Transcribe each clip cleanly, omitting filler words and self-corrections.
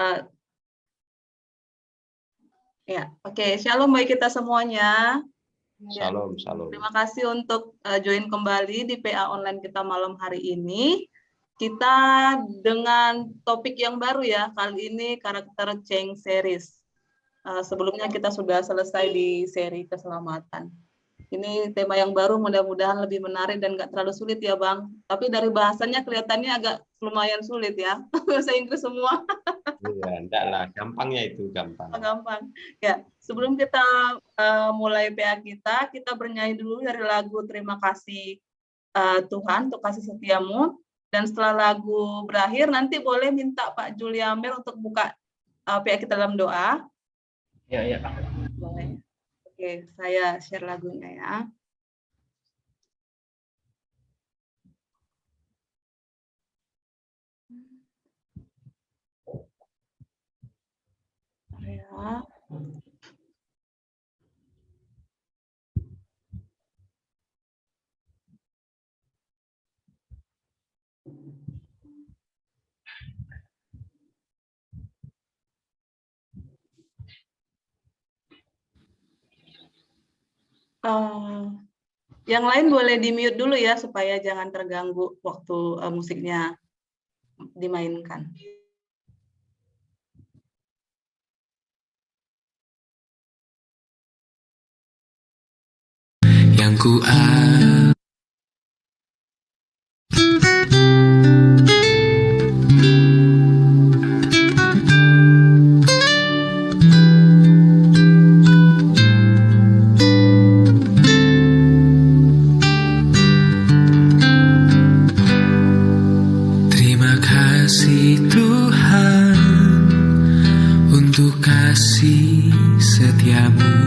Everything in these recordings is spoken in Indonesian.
Uh, ya, oke. Shalom bagi kita semuanya. Shalom, shalom. Terima kasih untuk join kembali di PA online kita malam hari ini. Kita dengan topik yang baru ya, kali ini karakter change series. Sebelumnya kita sudah selesai di seri keselamatan. Ini tema yang baru, mudah-mudahan lebih menarik dan nggak terlalu sulit ya Bang. Tapi dari bahasannya kelihatannya agak lumayan sulit ya, bahasa Inggris semua. Iya, enggak lah, gampangnya itu gampang. Gampang. Ya, sebelum kita mulai PA kita bernyanyi dulu dari lagu Terima Kasih Tuhan untuk kasih setiamu. Dan setelah lagu berakhir, nanti boleh minta Pak Juliamer untuk buka PA kita dalam doa. Ya. Boleh. Oke, saya share lagunya ya. Ya. Yang lain boleh di-mute dulu ya, supaya jangan terganggu waktu musiknya dimainkan. Yang ku terima kasih Tuhan untuk kasih setiamu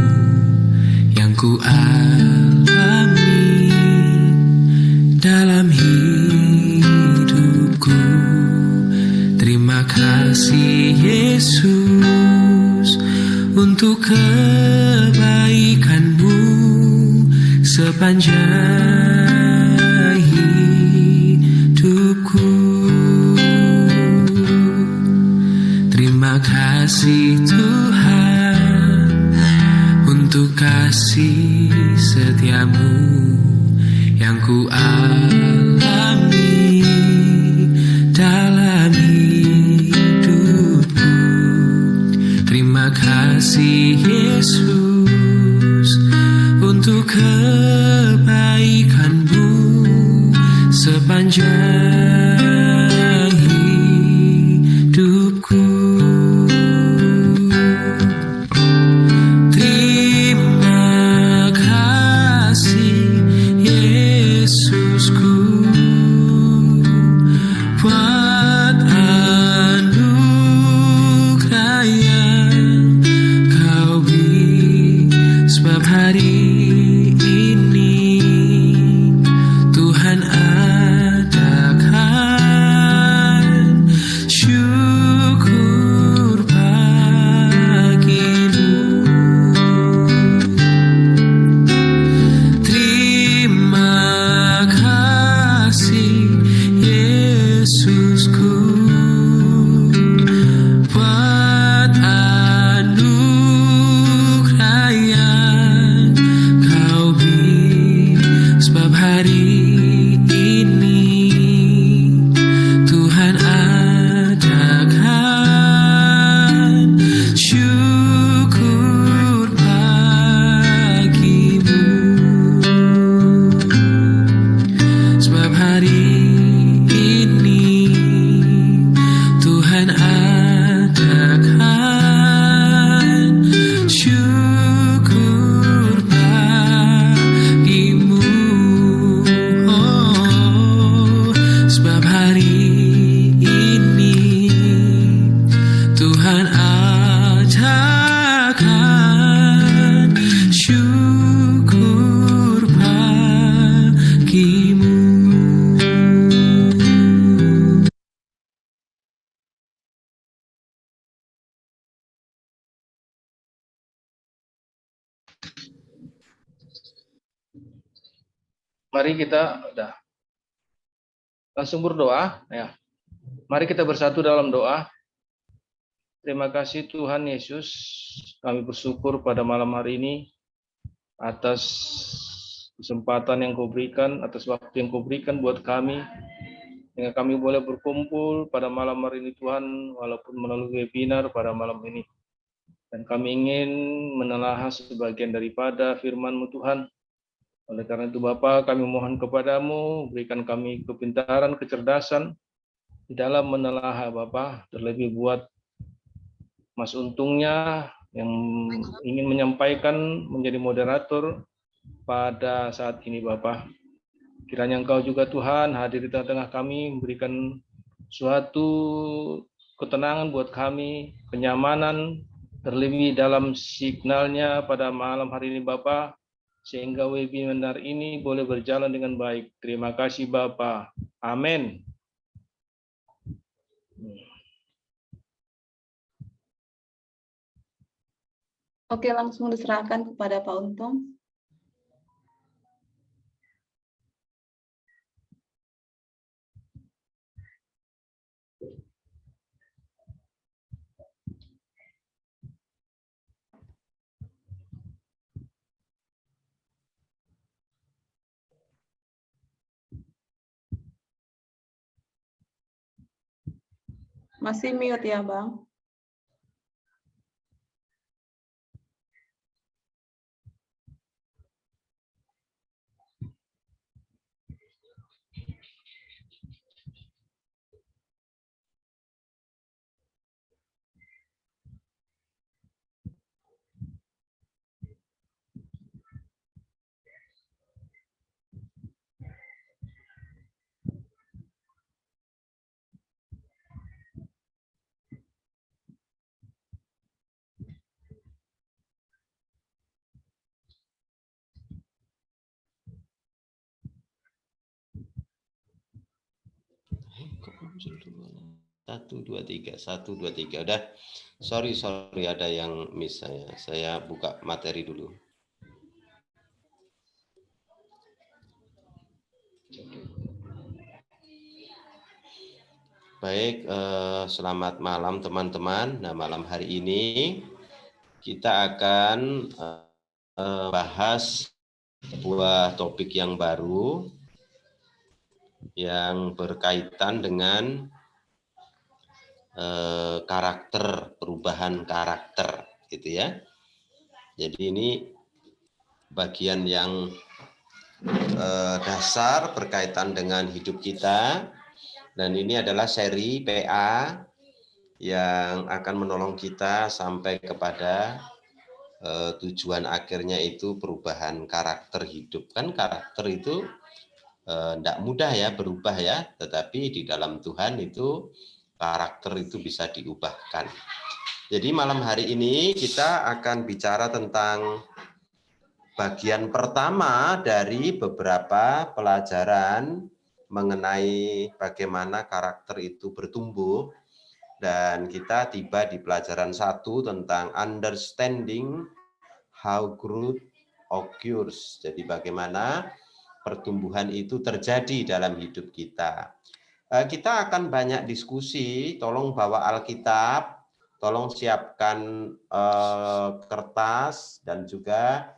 yang ku alami dalam hidupku. Terima kasih Yesus untuk kebaikanmu sepanjang hidupku. Terima kasih Tuhan untuk kasih setiamu yang ku alami dalam hidupku. Terima kasih Yesus untuk kebaikanmu sepanjang hidupku. Terima kasih Yesusku buat anugerah yang kau beri, sebab hari ini Tuhan adakan syukur bagimu. Terima kasih Yesusku buat anugerah yang kau beri, sebab hari ini Tuhan adakan syukur bagimu. Sebab hari ini Tuhan adakan syukur bagimu. Oh, sebab hari ini Tuhan adakan syukur bagimu. Mari kita langsung berdoa ya. Mari kita bersatu dalam doa. Terima kasih Tuhan Yesus, kami bersyukur pada malam hari ini atas kesempatan yang Kau berikan, atas waktu yang Kau berikan buat kami, sehingga kami boleh berkumpul pada malam hari ini Tuhan, walaupun melalui webinar pada malam ini. Dan kami ingin menelaah sebagian daripada firman-Mu Tuhan. Oleh karena itu Bapa, kami mohon kepadamu, berikan kami kepintaran, kecerdasan di dalam menelaah Bapa, terlebih buat Mas Untungnya yang ingin menyampaikan menjadi moderator pada saat ini Bapak. Kiranya Engkau juga Tuhan hadir di tengah-tengah kami, memberikan suatu ketenangan buat kami, kenyamanan, terlebih dalam signalnya pada malam hari ini Bapak, sehingga webinar ini boleh berjalan dengan baik. Terima kasih Bapak. Amin. Oke, langsung diserahkan kepada Pak Untung. Masih mute ya, Bang? Kok muncul dulu? 1, 2, 3, 1, 2, 3. Udah. Sorry, ada yang miss saya. Saya buka materi dulu. Baik, selamat malam teman-teman. Nah, malam hari ini kita akan bahas sebuah topik yang baru yang berkaitan dengan karakter, perubahan karakter, gitu ya. Jadi ini bagian yang dasar berkaitan dengan hidup kita, dan ini adalah seri PA yang akan menolong kita sampai kepada tujuan akhirnya itu perubahan karakter hidup. Kan karakter itu tidak mudah ya berubah ya, tetapi di dalam Tuhan itu karakter itu bisa diubahkan. Jadi malam hari ini kita akan bicara tentang bagian pertama dari beberapa pelajaran mengenai bagaimana karakter itu bertumbuh, dan kita tiba di pelajaran 1 tentang understanding how growth occurs. Jadi bagaimana pertumbuhan itu terjadi dalam hidup kita. Kita akan banyak diskusi, tolong bawa Alkitab, tolong siapkan kertas dan juga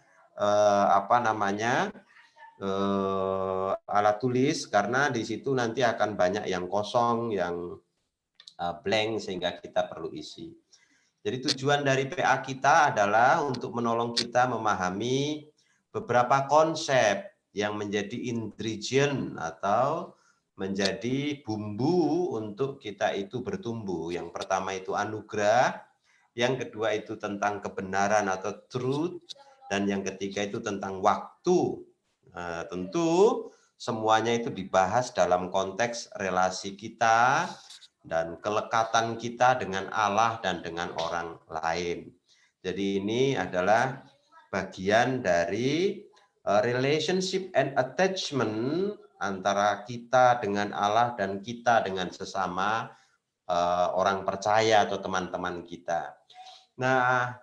alat tulis, karena di situ nanti akan banyak yang kosong, yang blank, sehingga kita perlu isi. Jadi tujuan dari PA kita adalah untuk menolong kita memahami beberapa konsep yang menjadi ingredient atau menjadi bumbu untuk kita itu bertumbuh. Yang pertama itu anugerah, yang kedua itu tentang kebenaran atau truth, dan yang ketiga itu tentang waktu. Nah, tentu semuanya itu dibahas dalam konteks relasi kita dan kelekatan kita dengan Allah dan dengan orang lain. Jadi ini adalah bagian dari relationship and attachment antara kita dengan Allah dan kita dengan sesama orang percaya atau teman-teman kita. Nah,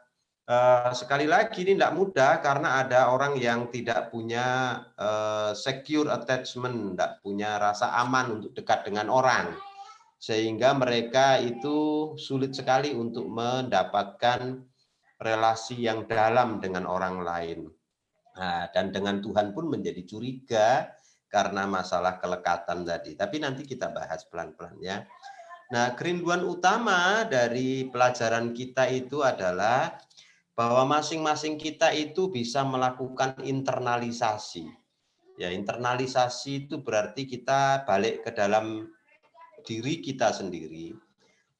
sekali lagi ini tidak mudah karena ada orang yang tidak punya secure attachment, tidak punya rasa aman untuk dekat dengan orang. sehingga mereka itu sulit sekali untuk mendapatkan relasi yang dalam dengan orang lain. Nah, dan dengan Tuhan pun menjadi curiga karena masalah kelekatan tadi. Tapi nanti kita bahas pelan-pelan ya. Nah, kerinduan utama dari pelajaran kita itu adalah bahwa masing-masing kita itu bisa melakukan internalisasi. Ya, internalisasi itu berarti kita balik ke dalam diri kita sendiri,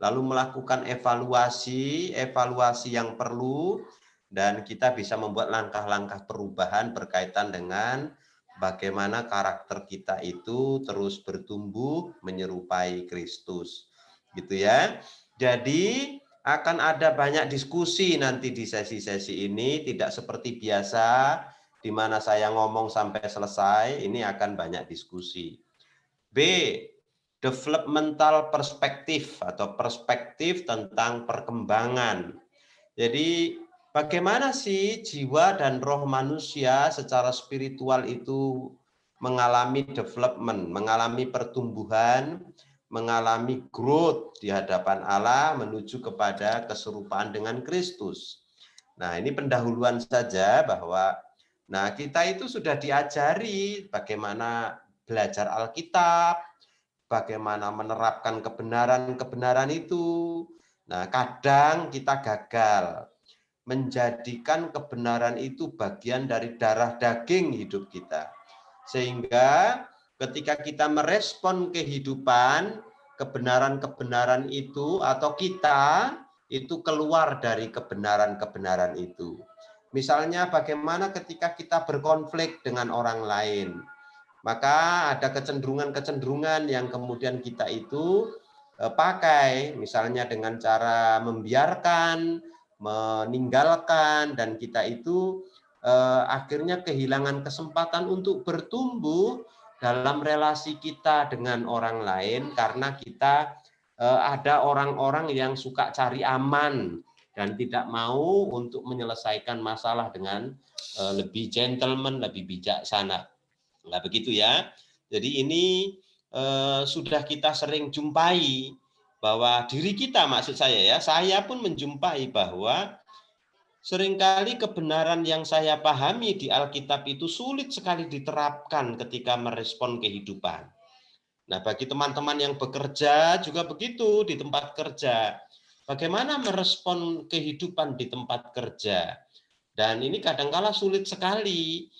lalu melakukan evaluasi yang perlu, dan kita bisa membuat langkah-langkah perubahan berkaitan dengan bagaimana karakter kita itu terus bertumbuh menyerupai Kristus. Gitu ya. Jadi akan ada banyak diskusi nanti di sesi-sesi ini, tidak seperti biasa di mana saya ngomong sampai selesai, ini akan banyak diskusi. B, developmental perspektif atau perspektif tentang perkembangan. Jadi bagaimana sih jiwa dan roh manusia secara spiritual itu mengalami development, mengalami pertumbuhan, mengalami growth di hadapan Allah menuju kepada keserupaan dengan Kristus. Nah, ini pendahuluan saja bahwa kita itu sudah diajari bagaimana belajar Alkitab, bagaimana menerapkan kebenaran-kebenaran itu. Nah, kadang kita gagal menjadikan kebenaran itu bagian dari darah daging hidup kita. Sehingga ketika kita merespon kehidupan, kebenaran-kebenaran itu atau kita itu keluar dari kebenaran-kebenaran itu. Misalnya bagaimana ketika kita berkonflik dengan orang lain, maka ada kecenderungan-kecenderungan yang kemudian kita itu pakai, misalnya dengan cara membiarkan, meninggalkan, dan kita itu akhirnya kehilangan kesempatan untuk bertumbuh dalam relasi kita dengan orang lain karena kita ada orang-orang yang suka cari aman dan tidak mau untuk menyelesaikan masalah dengan lebih gentleman, lebih bijaksana. Nah, begitu ya. Jadi ini sudah kita sering jumpai bahwa diri kita, maksud saya pun menjumpai bahwa seringkali kebenaran yang saya pahami di Alkitab itu sulit sekali diterapkan ketika merespon kehidupan. Nah, bagi teman-teman yang bekerja juga begitu di tempat kerja. Bagaimana merespon kehidupan di tempat kerja? Dan ini kadangkala sulit sekali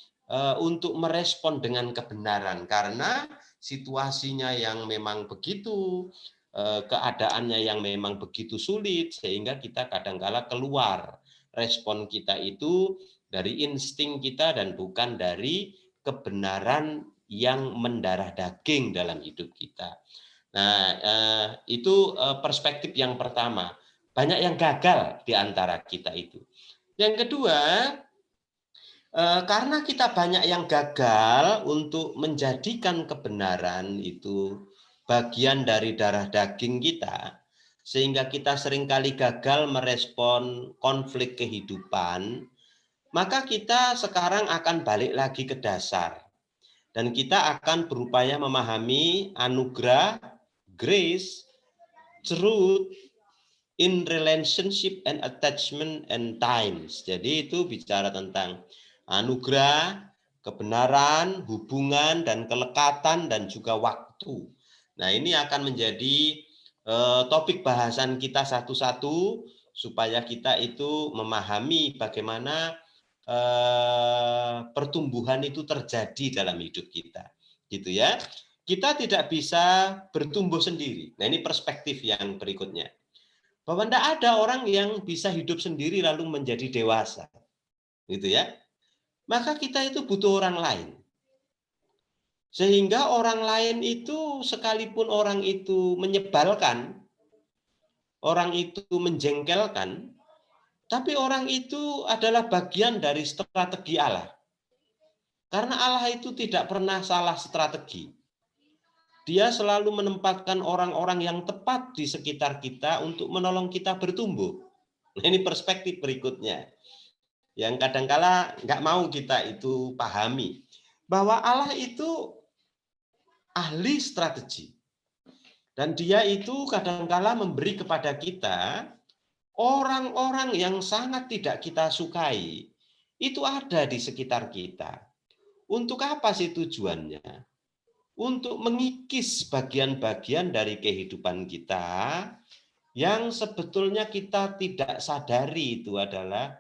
untuk merespon dengan kebenaran karena situasinya yang memang begitu, keadaannya yang memang begitu sulit sehingga kita kadangkala keluar. Respon kita itu dari insting kita dan bukan dari kebenaran yang mendarah daging dalam hidup kita. Nah, itu perspektif yang pertama. Banyak yang gagal di antara kita itu. Yang kedua, karena kita banyak yang gagal untuk menjadikan kebenaran itu bagian dari darah daging kita, sehingga kita seringkali gagal merespon konflik kehidupan, maka kita sekarang akan balik lagi ke dasar. Dan kita akan berupaya memahami anugerah, grace, truth, in relationship and attachment and times. Jadi itu bicara tentang anugerah, kebenaran, hubungan, dan kelekatan, dan juga waktu. Nah, ini akan menjadi topik bahasan kita satu-satu supaya kita itu memahami bagaimana pertumbuhan itu terjadi dalam hidup kita, gitu ya. Kita tidak bisa bertumbuh sendiri. Nah, ini perspektif yang berikutnya. Bahwa tidak ada orang yang bisa hidup sendiri lalu menjadi dewasa, gitu ya. Maka kita itu butuh orang lain. Sehingga orang lain itu sekalipun orang itu menyebalkan, orang itu menjengkelkan, tapi orang itu adalah bagian dari strategi Allah. Karena Allah itu tidak pernah salah strategi. Dia selalu menempatkan orang-orang yang tepat di sekitar kita untuk menolong kita bertumbuh. Nah, ini perspektif berikutnya. Yang kadangkala nggak mau kita itu pahami. Bahwa Allah itu ahli strategi. Dan dia itu kadangkala memberi kepada kita orang-orang yang sangat tidak kita sukai. Itu ada di sekitar kita. Untuk apa sih tujuannya? Untuk mengikis bagian-bagian dari kehidupan kita yang sebetulnya kita tidak sadari itu adalah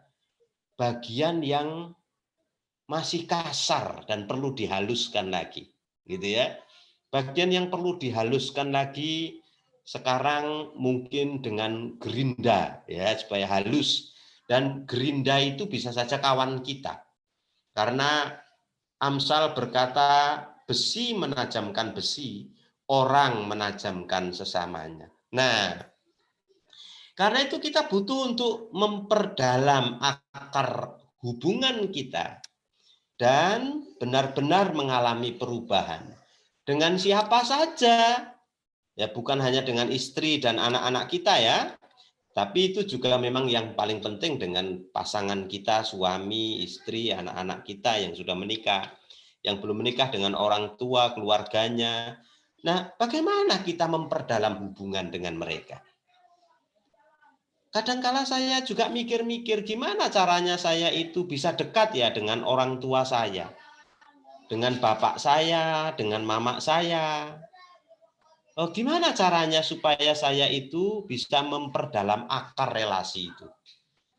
bagian yang masih kasar dan perlu dihaluskan lagi, gitu ya. Bagian yang perlu dihaluskan lagi sekarang mungkin dengan gerinda ya, supaya halus. Dan gerinda itu bisa saja kawan kita. Karena Amsal berkata, besi menajamkan besi, orang menajamkan sesamanya. Nah, karena itu kita butuh untuk memperdalam akar hubungan kita dan benar-benar mengalami perubahan. Dengan siapa saja, ya bukan hanya dengan istri dan anak-anak kita ya, tapi itu juga memang yang paling penting dengan pasangan kita, suami, istri, anak-anak kita yang sudah menikah, yang belum menikah dengan orang tua, keluarganya. Nah, bagaimana kita memperdalam hubungan dengan mereka? Kadangkala saya juga mikir-mikir gimana caranya saya itu bisa dekat ya dengan orang tua saya. Dengan bapak saya, dengan mama saya. Gimana caranya supaya saya itu bisa memperdalam akar relasi itu?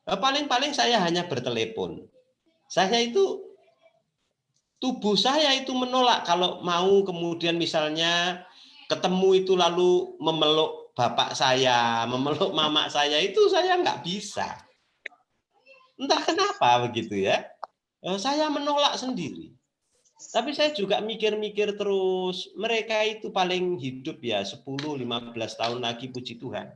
Paling-paling saya hanya bertelepon. Saya itu, tubuh saya itu menolak kalau mau kemudian misalnya ketemu itu lalu memeluk bapak saya, memeluk mama saya, itu saya nggak bisa. Entah kenapa begitu ya. Saya menolak sendiri. Tapi saya juga mikir-mikir terus, mereka itu paling hidup ya 10-15 tahun lagi, puji Tuhan.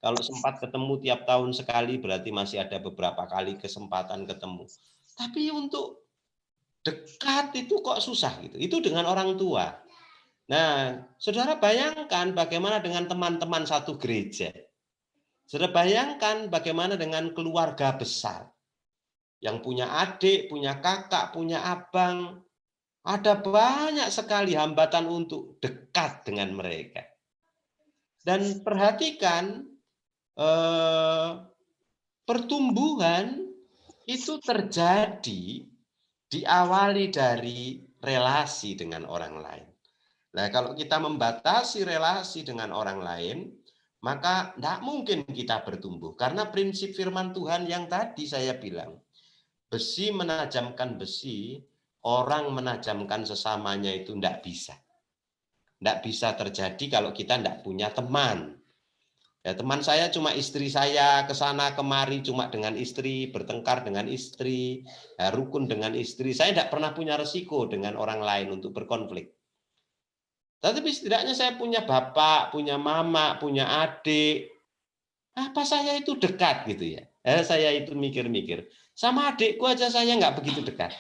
Kalau sempat ketemu tiap tahun sekali berarti masih ada beberapa kali kesempatan ketemu. Tapi untuk dekat itu kok susah gitu. Itu dengan orang tua. Nah, saudara bayangkan bagaimana dengan teman-teman satu gereja. Saudara bayangkan bagaimana dengan keluarga besar. Yang punya adik, punya kakak, punya abang. Ada banyak sekali hambatan untuk dekat dengan mereka. Dan perhatikan, pertumbuhan itu terjadi diawali dari relasi dengan orang lain. Nah, kalau kita membatasi relasi dengan orang lain, maka tidak mungkin kita bertumbuh. Karena prinsip firman Tuhan yang tadi saya bilang, besi menajamkan besi, orang menajamkan sesamanya itu tidak bisa. Tidak bisa terjadi kalau kita tidak punya teman. Ya, teman saya cuma istri saya, ke sana kemari cuma dengan istri, bertengkar dengan istri, ya, rukun dengan istri. Saya tidak pernah punya resiko dengan orang lain untuk berkonflik. Tapi setidaknya saya punya bapak, punya mama, punya adik. Apa saya itu dekat gitu ya? Saya itu mikir-mikir. Sama adikku aja saya nggak begitu dekat.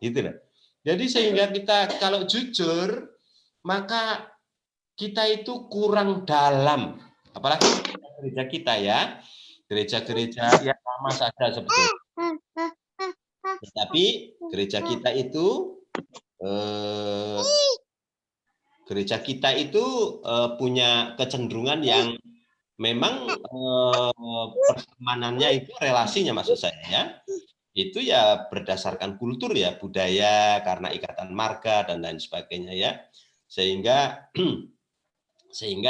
Gitu loh. Jadi sehingga kita kalau jujur, maka kita itu kurang dalam. Apalagi gereja kita ya. Gereja-gereja yang sama saja sebetulnya. Tetapi gereja kita itu punya kecenderungan yang memang pertemanannya itu relasinya maksud saya ya. Itu ya berdasarkan kultur ya, budaya, karena ikatan marga dan lain sebagainya ya. Sehingga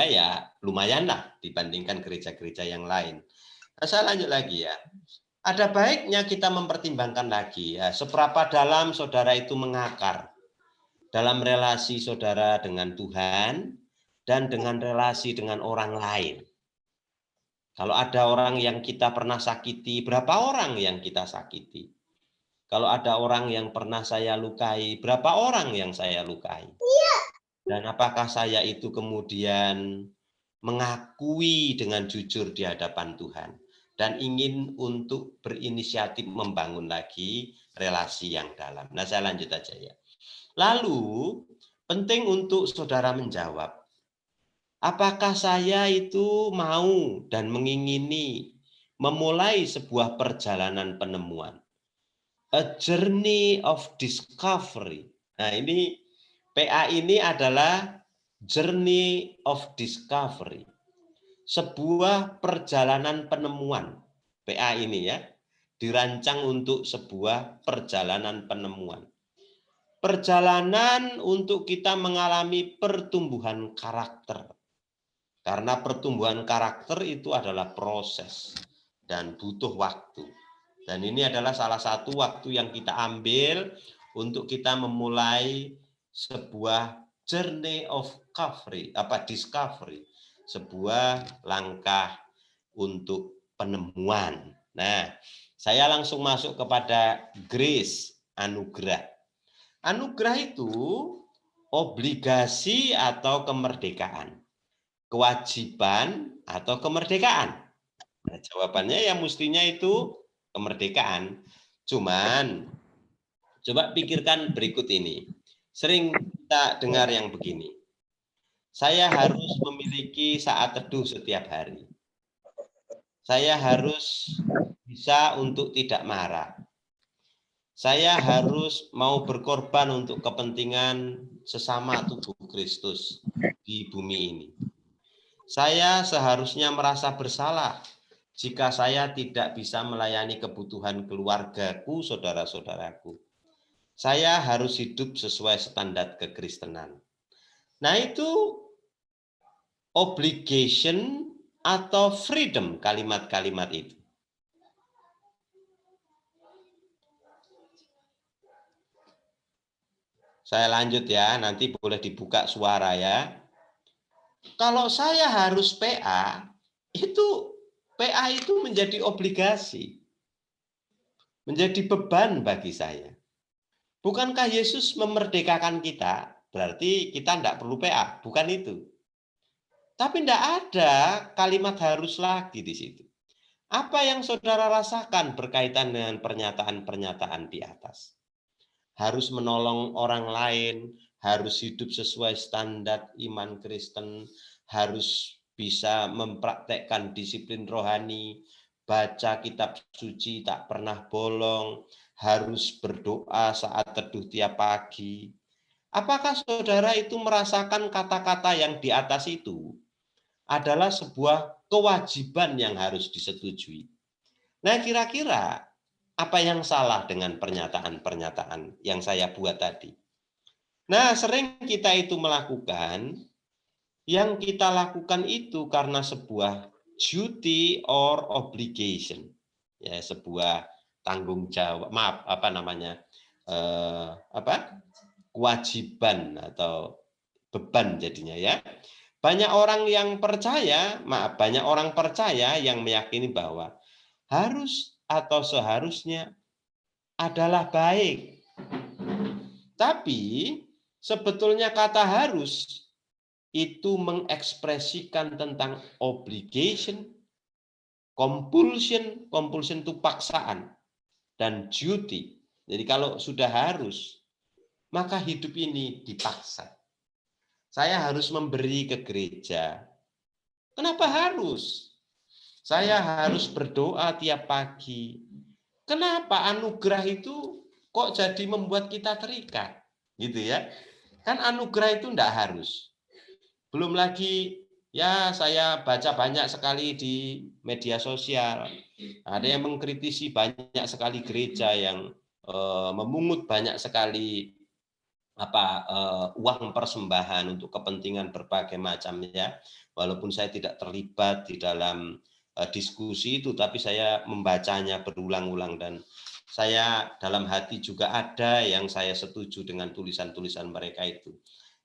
ya lumayanlah dibandingkan gereja-gereja yang lain. Nah, saya lanjut lagi ya. Ada baiknya kita mempertimbangkan lagi ya, seberapa dalam saudara itu mengakar dalam relasi saudara dengan Tuhan dan dengan relasi dengan orang lain. Kalau ada orang yang kita pernah sakiti, berapa orang yang kita sakiti? Kalau ada orang yang pernah saya lukai, berapa orang yang saya lukai? Dan apakah saya itu kemudian mengakui dengan jujur di hadapan Tuhan dan ingin untuk berinisiatif membangun lagi relasi yang dalam. Nah, saya lanjut aja ya. Lalu, penting untuk saudara menjawab, apakah saya itu mau dan mengingini memulai sebuah perjalanan penemuan? A journey of discovery. Nah, ini PA ini adalah journey of discovery. Sebuah perjalanan penemuan. PA ini ya, dirancang untuk sebuah perjalanan penemuan. Perjalanan untuk kita mengalami pertumbuhan karakter. Karena pertumbuhan karakter itu adalah proses dan butuh waktu. Dan ini adalah salah satu waktu yang kita ambil untuk kita memulai sebuah journey of discovery, sebuah langkah untuk penemuan. Nah, saya langsung masuk kepada grace, anugerah. Anugerah itu obligasi atau kemerdekaan, kewajiban atau kemerdekaan. Nah, jawabannya ya mestinya itu kemerdekaan. Cuman coba pikirkan berikut ini. Sering kita dengar yang begini. Saya harus memiliki saat teduh setiap hari. Saya harus bisa untuk tidak marah. Saya harus mau berkorban untuk kepentingan sesama tubuh Kristus di bumi ini. Saya seharusnya merasa bersalah jika saya tidak bisa melayani kebutuhan keluargaku, saudara-saudaraku. Saya harus hidup sesuai standar kekristenan. Nah, itu obligation atau freedom, kalimat-kalimat itu. Saya lanjut ya, nanti boleh dibuka suara ya. Kalau saya harus PA, PA itu menjadi obligasi. Menjadi beban bagi saya. Bukankah Yesus memerdekakan kita? Berarti kita tidak perlu PA, bukan itu. Tapi tidak ada kalimat harus lagi di situ. Apa yang saudara rasakan berkaitan dengan pernyataan-pernyataan di atas? Harus menolong orang lain, harus hidup sesuai standar iman Kristen, harus bisa mempraktekkan disiplin rohani, baca kitab suci tak pernah bolong, harus berdoa saat teduh tiap pagi. Apakah saudara itu merasakan kata-kata yang di atas itu adalah sebuah kewajiban yang harus disetujui? Nah, kira-kira apa yang salah dengan pernyataan-pernyataan yang saya buat tadi? Nah, sering kita itu melakukan, yang kita lakukan itu karena sebuah duty or obligation, ya, sebuah tanggung jawab, kewajiban atau beban jadinya ya. Banyak orang percaya yang meyakini bahwa harus atau seharusnya adalah baik. Tapi sebetulnya kata harus itu mengekspresikan tentang obligation, compulsion itu paksaan, dan duty. Jadi kalau sudah harus, maka hidup ini dipaksa. Saya harus memberi ke gereja. Kenapa harus? Saya harus berdoa tiap pagi. Kenapa anugerah itu kok jadi membuat kita terikat? Gitu ya. Kan anugerah itu enggak harus. Belum lagi ya, saya baca banyak sekali di media sosial. Ada yang mengkritisi banyak sekali gereja yang memungut banyak sekali uang persembahan untuk kepentingan berbagai macam ya. Walaupun saya tidak terlibat di dalam diskusi itu, tapi saya membacanya berulang-ulang dan saya dalam hati juga ada yang saya setuju dengan tulisan-tulisan mereka itu.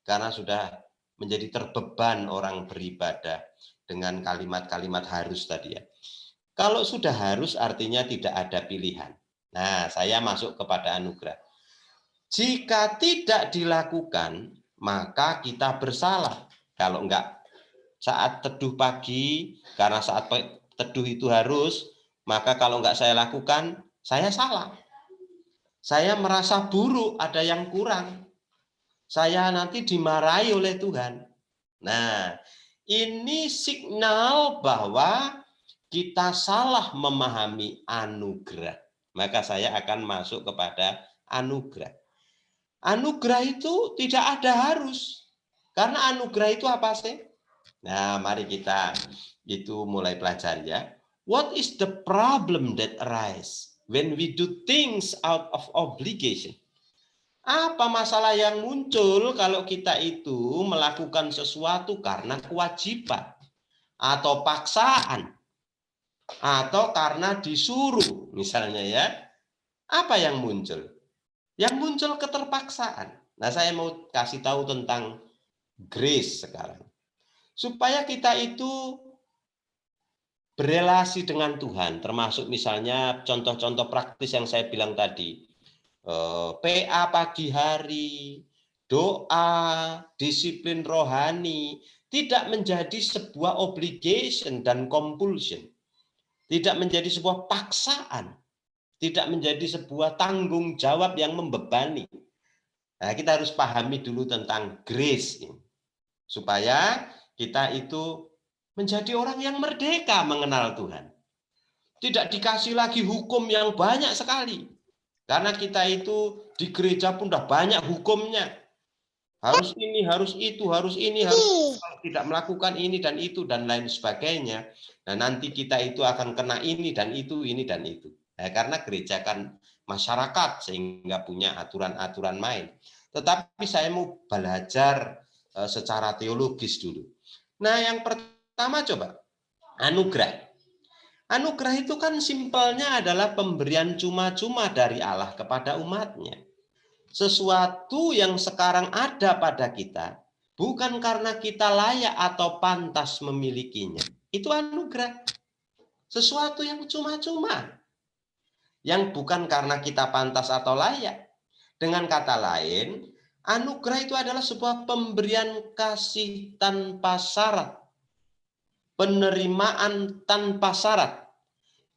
Karena sudah menjadi terbeban orang beribadah dengan kalimat-kalimat harus tadi ya. Kalau sudah harus artinya tidak ada pilihan. Nah, saya masuk kepada anugerah. Jika tidak dilakukan, maka kita bersalah. Kalau enggak saat teduh pagi, karena saat teduh itu harus, maka kalau enggak saya lakukan, saya salah. Saya merasa buruk, ada yang kurang. Saya nanti dimarahi oleh Tuhan. Nah, ini signal bahwa kita salah memahami anugerah. Maka saya akan masuk kepada anugerah. Anugerah itu tidak ada harus. Karena anugerah itu apa sih? Nah, mari kita itu mulai pelajari ya. What is the problem that arise when we do things out of obligation? Apa masalah yang muncul kalau kita itu melakukan sesuatu karena kewajiban atau paksaan atau karena disuruh misalnya ya? Apa yang muncul? Yang muncul keterpaksaan. Nah, saya mau kasih tahu tentang grace sekarang. Supaya kita itu berelasi dengan Tuhan, termasuk misalnya contoh-contoh praktis yang saya bilang tadi. PA pagi hari, doa, disiplin rohani, tidak menjadi sebuah obligation dan compulsion. Tidak menjadi sebuah paksaan. Tidak menjadi sebuah tanggung jawab yang membebani. Nah, kita harus pahami dulu tentang grace ini. Supaya kita itu menjadi orang yang merdeka mengenal Tuhan. Tidak dikasih lagi hukum yang banyak sekali. Karena kita itu di gereja pun udah banyak hukumnya. Harus ini, harus itu, harus ini, harus tidak melakukan ini dan itu dan lain sebagainya. Nah, nanti kita itu akan kena ini dan itu, ini dan itu. Nah, karena gereja kan masyarakat sehingga punya aturan-aturan main. Tetapi saya mau belajar secara teologis dulu. Nah, yang pertama coba anugerah. Anugerah itu kan simpelnya adalah pemberian cuma-cuma dari Allah kepada umatnya. Sesuatu yang sekarang ada pada kita bukan karena kita layak atau pantas memilikinya. Itu anugerah. Sesuatu yang cuma-cuma. Yang bukan karena kita pantas atau layak. Dengan kata lain, anugerah itu adalah sebuah pemberian kasih tanpa syarat. Penerimaan tanpa syarat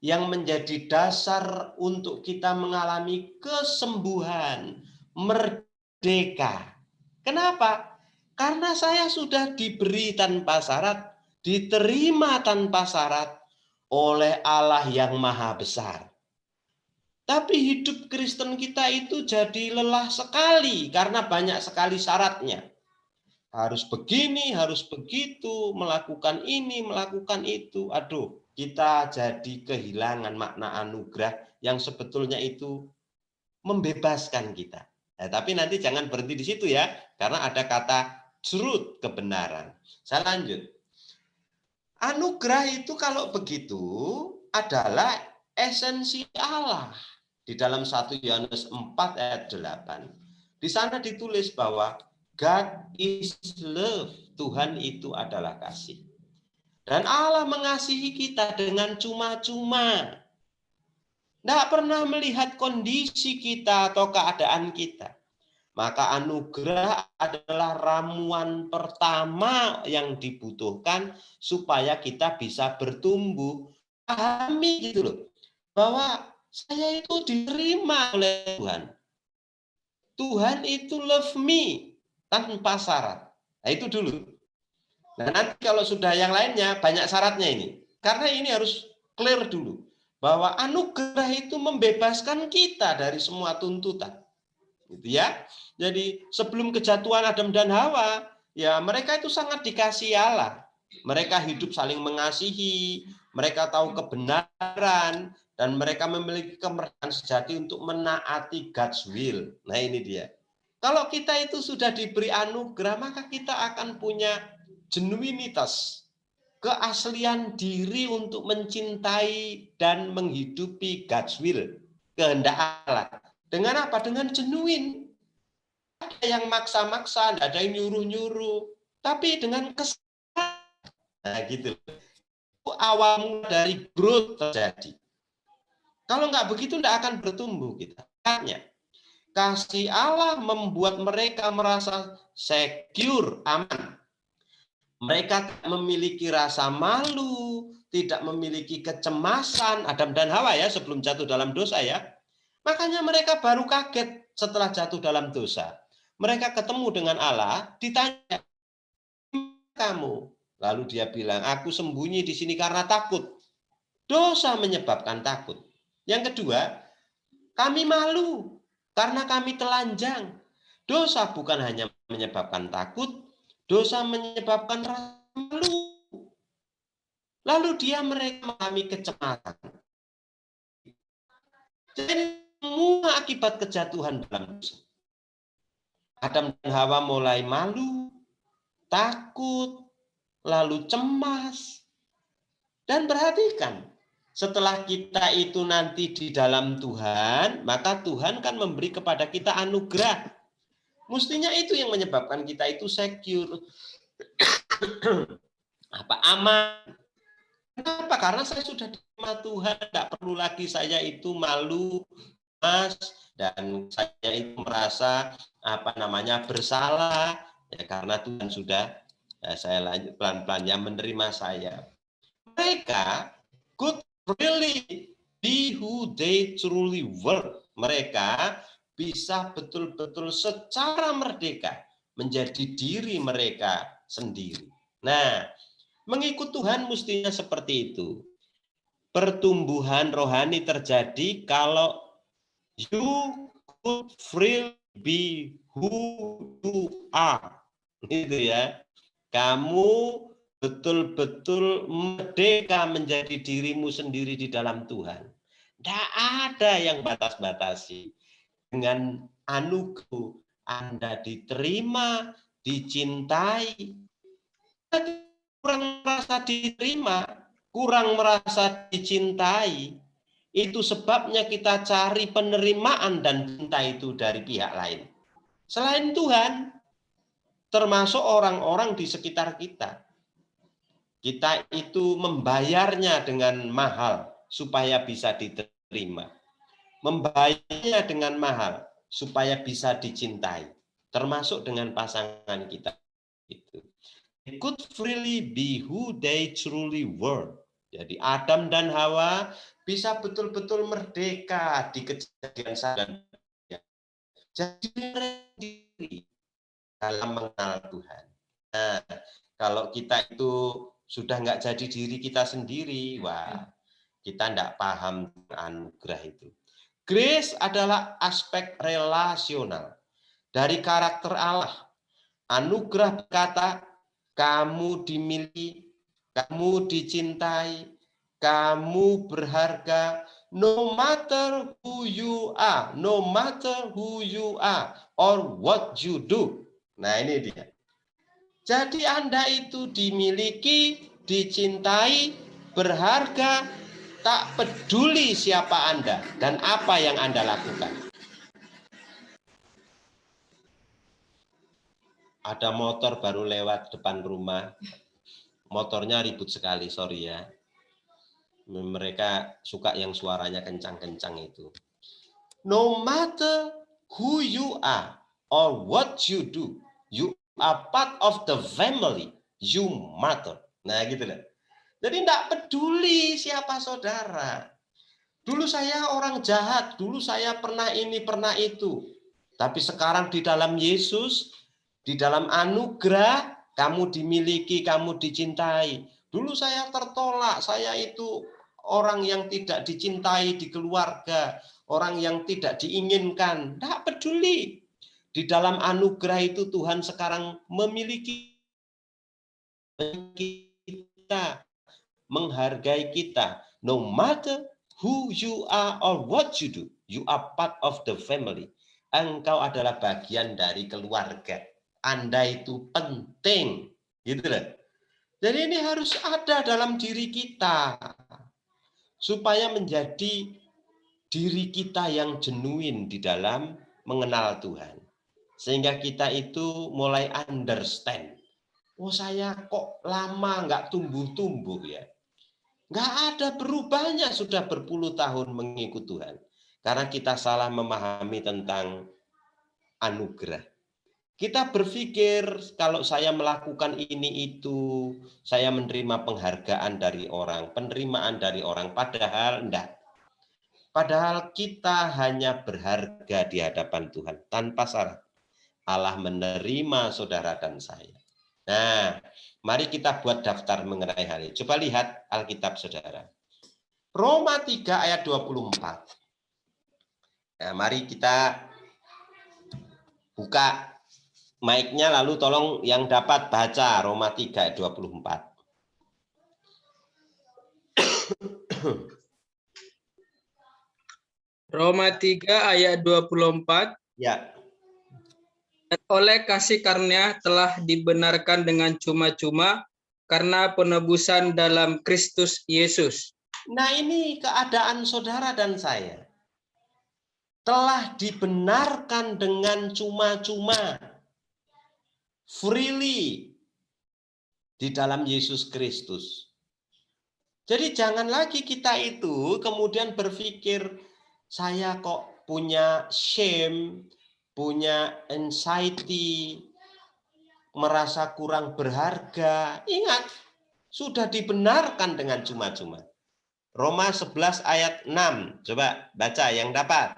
yang menjadi dasar untuk kita mengalami kesembuhan, merdeka. Kenapa? Karena saya sudah diberi tanpa syarat, diterima tanpa syarat oleh Allah yang Maha Besar. Tapi hidup Kristen kita itu jadi lelah sekali karena banyak sekali syaratnya. Harus begini, harus begitu, melakukan ini, melakukan itu. Aduh, kita jadi kehilangan makna anugerah yang sebetulnya itu membebaskan kita. Nah, tapi nanti jangan berhenti di situ ya, karena ada kata truth, kebenaran. Saya lanjut. Anugerah itu kalau begitu adalah esensi Allah. Di dalam 1 Yohanes 4 ayat 8. Di sana ditulis bahwa God is love. Tuhan itu adalah kasih. Dan Allah mengasihi kita dengan cuma-cuma. Tidak pernah melihat kondisi kita atau keadaan kita. Maka anugerah adalah ramuan pertama yang dibutuhkan supaya kita bisa bertumbuh. Pahami gitu loh. Bahwa saya itu diterima oleh Tuhan. Tuhan itu love me tanpa syarat. Nah, itu dulu. Nah, nanti kalau sudah yang lainnya banyak syaratnya ini. Karena ini harus clear dulu. Bahwa anugerah itu membebaskan kita dari semua tuntutan. Gitu ya. Jadi sebelum kejatuhan Adam dan Hawa, ya mereka itu sangat dikasihi Allah. Mereka hidup saling mengasihi, mereka tahu kebenaran, dan mereka memiliki kemerdekaan sejati untuk menaati God's will. Nah, ini dia. Kalau kita itu sudah diberi anugerah, maka kita akan punya genuinitas, keaslian diri untuk mencintai dan menghidupi God's will, kehendak Allah. Dengan apa? Dengan genuine. Ada yang maksa-maksa, ada yang nyuruh-nyuruh, tapi dengan kesadaran. Nah, gitu. Itu awal dari growth terjadi. Kalau nggak begitu, nggak akan bertumbuh kita. Kasih Allah membuat mereka merasa secure, aman. Mereka tidak memiliki rasa malu, tidak memiliki kecemasan. Adam dan Hawa ya sebelum jatuh dalam dosa ya. Makanya mereka baru kaget setelah jatuh dalam dosa. Mereka ketemu dengan Allah, ditanya, kamu? Lalu dia bilang, aku sembunyi di sini karena takut. Dosa menyebabkan takut. Yang kedua, kami malu karena kami telanjang. Dosa bukan hanya menyebabkan takut, Dosa menyebabkan rasa malu. Lalu mereka mengalami kecemasan. Jadi semua akibat kejatuhan dalam dosa. Adam dan Hawa mulai malu, takut, lalu cemas. Dan perhatikan, setelah kita itu nanti di dalam Tuhan, maka Tuhan kan memberi kepada kita anugerah. Mestinya itu yang menyebabkan kita itu secure. Aman. Kenapa? Karena saya sudah diterima Tuhan, tidak perlu lagi saya itu malu, dan saya itu merasa bersalah, ya karena Tuhan sudah, saya lanjut pelan-pelan yang menerima saya. Mereka could really be who they truly were. Mereka bisa betul-betul secara merdeka menjadi diri mereka sendiri. Nah, mengikut Tuhan mestinya seperti itu. Pertumbuhan rohani terjadi kalau you could freely be who you are. Gitu ya. Kamu betul-betul merdeka menjadi dirimu sendiri di dalam Tuhan. Tidak ada yang batas-batasi. Dengan anugerah Anda diterima, dicintai. Kurang merasa diterima, kurang merasa dicintai, itu sebabnya kita cari penerimaan dan cinta itu dari pihak lain. Selain Tuhan, termasuk orang-orang di sekitar kita. Kita itu membayarnya dengan mahal supaya bisa diterima. Membayarnya dengan mahal supaya bisa dicintai. Termasuk dengan pasangan kita. Itu. They could freely be who they truly were. Jadi Adam dan Hawa bisa betul-betul merdeka di kejadian dan jadi diri dalam mengenal Tuhan. Nah, kalau kita itu sudah nggak jadi diri kita sendiri, wah, kita nggak paham anugerah itu. Grace adalah aspek relasional dari karakter Allah. Anugerah berkata, kamu dimiliki, kamu dicintai, kamu berharga, no matter who you are, no matter who you are, or what you do. Nah ini dia. Jadi Anda itu dimiliki, dicintai, berharga, tak peduli siapa Anda dan apa yang Anda lakukan. Ada motor baru lewat depan rumah, motornya ribut sekali, sorry ya. Mereka suka yang suaranya kencang-kencang itu. No matter who you are or what you do, you are part of the family, you matter. Nah gitu loh. Jadi tidak peduli siapa saudara. Dulu saya orang jahat, dulu saya pernah ini, pernah itu. Tapi sekarang di dalam Yesus, di dalam anugerah, kamu dimiliki, kamu dicintai. Dulu saya tertolak, saya itu orang yang tidak dicintai di keluarga, orang yang tidak diinginkan. Tidak peduli. Di dalam anugerah itu Tuhan sekarang memiliki kita, menghargai kita. No matter who you are or what you do, you are part of the family. Engkau adalah bagian dari keluarga. Anda itu penting, gitu loh. Jadi ini harus ada dalam diri kita supaya menjadi diri kita yang genuine di dalam mengenal Tuhan. Sehingga kita itu mulai understand. Oh saya kok lama nggak tumbuh-tumbuh ya. Nggak ada berubahnya sudah berpuluh tahun mengikut Tuhan. Karena kita salah memahami tentang anugerah. Kita berpikir kalau saya melakukan ini itu, saya menerima penghargaan dari orang, penerimaan dari orang, padahal enggak. Padahal kita hanya berharga di hadapan Tuhan tanpa syarat. Allah menerima saudara dan saya. Nah, mari kita buat daftar mengenai hal ini. Coba lihat Alkitab saudara. Roma 3 ayat 24. Nah, mari kita buka Mic-nya lalu tolong yang dapat baca Roma 3 ayat 24. Roma 3 ayat 24. Ya. Dan oleh kasih karunia telah dibenarkan dengan cuma-cuma karena penebusan dalam Kristus Yesus. Nah, ini keadaan saudara dan saya. Telah dibenarkan dengan cuma-cuma. Freely. Di dalam Yesus Kristus. Jadi jangan lagi kita itu kemudian berpikir, saya kok punya shame, punya anxiety, merasa kurang berharga. Ingat, sudah dibenarkan dengan cuma-cuma. Roma 11 ayat 6. Coba baca yang dapat.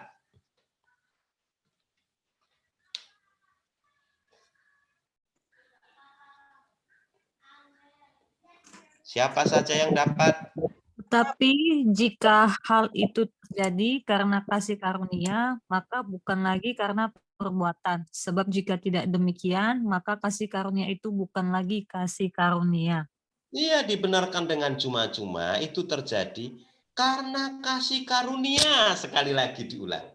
Siapa saja yang dapat? Tetapi jika hal itu terjadi karena kasih karunia, maka bukan lagi karena perbuatan. Sebab jika tidak demikian, maka kasih karunia itu bukan lagi kasih karunia. Iya, dibenarkan dengan cuma-cuma itu terjadi karena kasih karunia, sekali lagi diulang.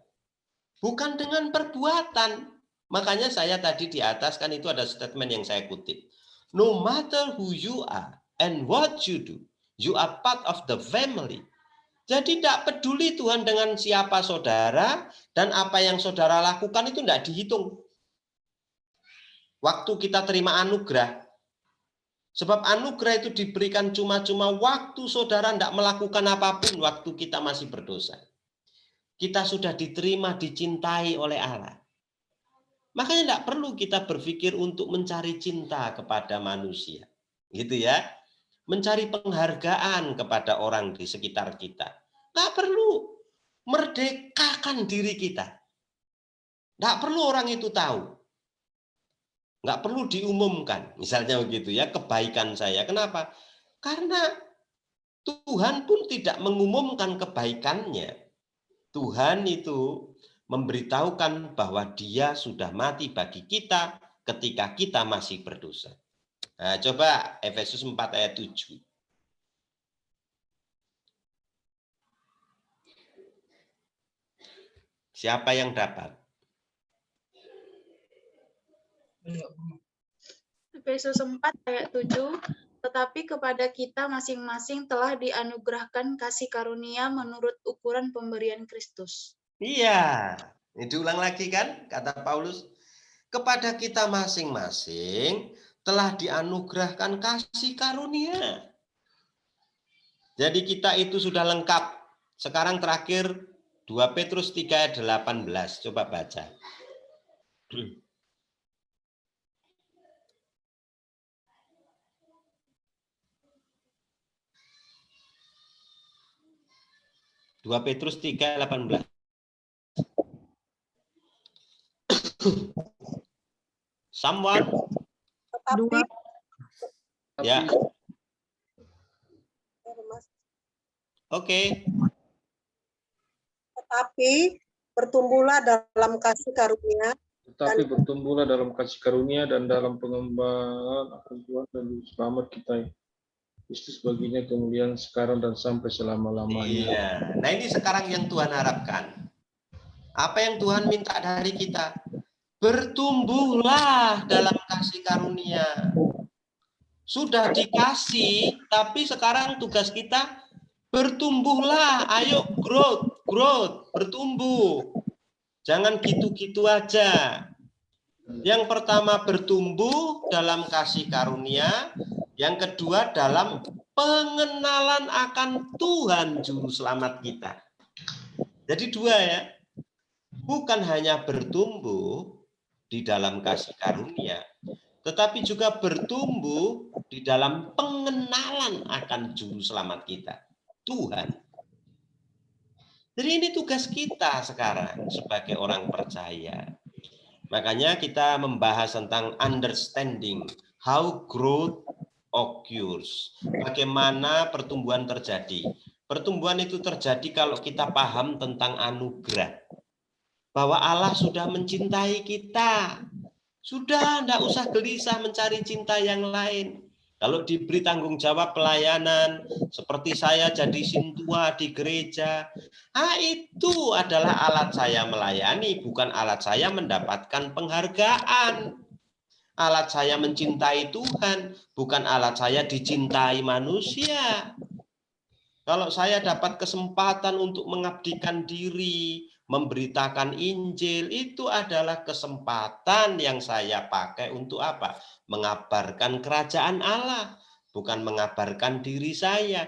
Bukan dengan perbuatan. Makanya saya tadi di atas kan itu ada statement yang saya kutip. No matter who you are and what you do, you are part of the family. Jadi tidak peduli Tuhan dengan siapa saudara dan apa yang saudara lakukan itu tidak dihitung. Waktu kita terima anugerah, sebab anugerah itu diberikan cuma-cuma waktu saudara tidak melakukan apapun waktu kita masih berdosa. Kita sudah diterima, dicintai oleh Allah. Makanya tidak perlu kita berpikir untuk mencari cinta kepada manusia. Gitu ya. Mencari penghargaan kepada orang di sekitar kita. Tidak perlu. Merdekakan diri kita. Tidak perlu orang itu tahu. Nggak perlu diumumkan, misalnya begitu ya, kebaikan saya. Kenapa? Karena Tuhan pun tidak mengumumkan kebaikannya. Tuhan itu memberitahukan bahwa Dia sudah mati bagi kita ketika kita masih berdosa. Nah, coba Efesus 4 ayat 7. Siapa yang dapat? Efesus 4 ayat 7, tetapi kepada kita masing-masing telah dianugerahkan kasih karunia menurut ukuran pemberian Kristus. Iya, ini diulang lagi kan kata Paulus. Kepada kita masing-masing telah dianugerahkan kasih karunia. Jadi kita itu sudah lengkap. Sekarang terakhir 2 Petrus 3 ayat 18. Coba baca. Dua Petrus 3:18. Someone? Dua. Ya. Oke. Tetapi bertumbuhlah dalam kasih karunia. Tetapi bertumbuhlah dalam kasih karunia dan dalam pengembangan akan Tuhan dan Juru Selamat kita. Kristus baginya kemuliaan sekarang dan sampai selama-lamanya. Iya. Nah ini sekarang yang Tuhan harapkan. Apa yang Tuhan minta dari kita? Bertumbuhlah dalam kasih karunia. Sudah dikasih, tapi sekarang tugas kita bertumbuhlah. Ayo growth, bertumbuh. Jangan gitu-gitu aja. Yang pertama bertumbuh dalam kasih karunia. Yang kedua dalam pengenalan akan Tuhan Juru Selamat kita. Jadi dua ya. Bukan hanya bertumbuh di dalam kasih karunia, tetapi juga bertumbuh di dalam pengenalan akan Juru Selamat kita, Tuhan. Jadi ini tugas kita sekarang sebagai orang percaya. Makanya kita membahas tentang understanding how growth occurs. Bagaimana pertumbuhan terjadi. Pertumbuhan itu terjadi kalau kita paham tentang anugerah. Bahwa Allah sudah mencintai kita. Sudah, enggak usah gelisah mencari cinta yang lain. Kalau diberi tanggung jawab pelayanan, seperti saya jadi sintua di gereja, itu adalah alat saya melayani, bukan alat saya mendapatkan penghargaan. Alat saya mencintai Tuhan, bukan alat saya dicintai manusia. Kalau saya dapat kesempatan untuk mengabdikan diri, memberitakan Injil, itu adalah kesempatan yang saya pakai untuk apa? Mengabarkan kerajaan Allah, bukan mengabarkan diri saya.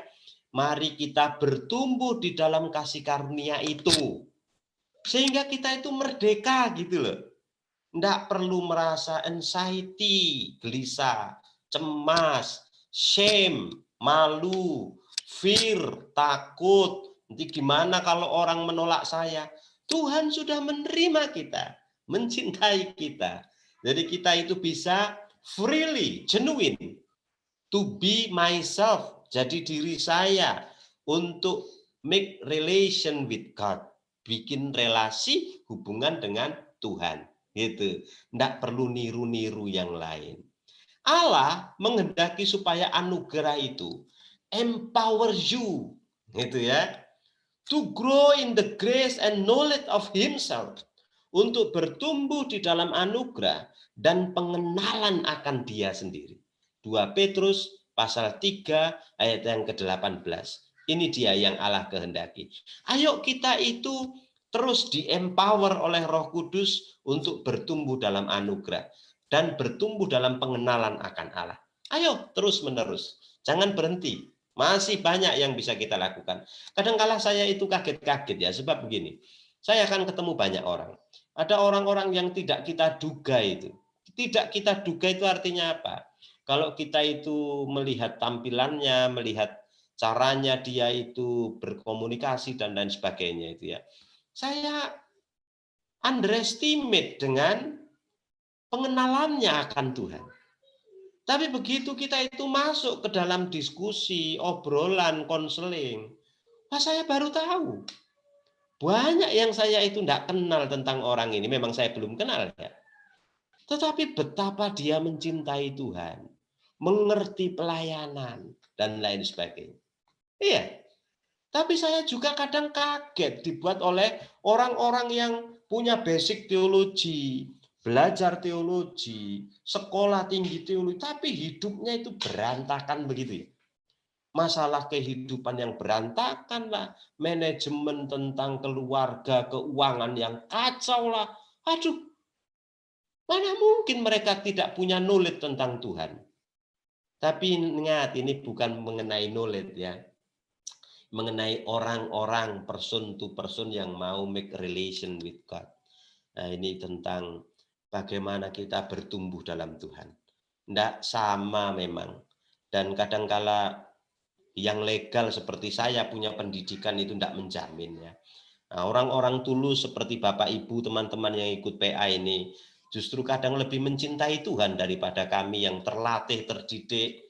Mari kita bertumbuh di dalam kasih karunia itu. Sehingga kita itu merdeka gitu loh. Enggak perlu merasa anxiety, gelisah, cemas, shame, malu, fear, takut. Nanti gimana kalau orang menolak saya? Tuhan sudah menerima kita, mencintai kita. Jadi kita itu bisa freely, genuine, to be myself, jadi diri saya, untuk make relation with God, bikin relasi hubungan dengan Tuhan. Gitu. Nggak perlu niru-niru yang lain. Allah menghendaki supaya anugerah itu empower you, gitu ya, to grow in the grace and knowledge of Himself, untuk bertumbuh di dalam anugerah dan pengenalan akan Dia sendiri. 2 Petrus pasal 3 ayat yang ke-18. Ini dia yang Allah kehendaki. Ayo kita itu terus di-empower oleh Roh Kudus untuk bertumbuh dalam anugerah dan bertumbuh dalam pengenalan akan Allah. Ayo terus-menerus, jangan berhenti. Masih banyak yang bisa kita lakukan. Kadang-kala saya itu kaget-kaget ya, sebab begini, saya akan ketemu banyak orang. Ada orang-orang yang tidak kita duga itu. Tidak kita duga itu artinya apa? Kalau kita itu melihat tampilannya, melihat caranya dia itu berkomunikasi dan lain sebagainya itu ya, saya underestimate dengan pengenalannya akan Tuhan. Tapi begitu kita itu masuk ke dalam diskusi, obrolan, konseling, wah saya baru tahu. Banyak yang saya itu tidak kenal tentang orang ini, memang saya belum kenal ya. Tetapi betapa dia mencintai Tuhan, mengerti pelayanan, dan lain sebagainya. Iya. Tapi saya juga kadang kaget dibuat oleh orang-orang yang punya basic teologi, belajar teologi, sekolah tinggi teologi, tapi hidupnya itu berantakan begitu ya. Masalah kehidupan yang berantakan lah, manajemen tentang keluarga, keuangan yang kacau lah. Aduh, mana mungkin mereka tidak punya knowledge tentang Tuhan. Tapi ingat, ini bukan mengenai knowledge ya. Mengenai orang-orang, person to person yang mau make relation with God. Nah, ini tentang bagaimana kita bertumbuh dalam Tuhan. Tidak sama memang. Dan kadangkala yang legal seperti saya punya pendidikan itu tidak menjamin ya. Nah, orang-orang tulus seperti Bapak Ibu, teman-teman yang ikut PA ini justru kadang lebih mencintai Tuhan daripada kami yang terlatih, terdidik,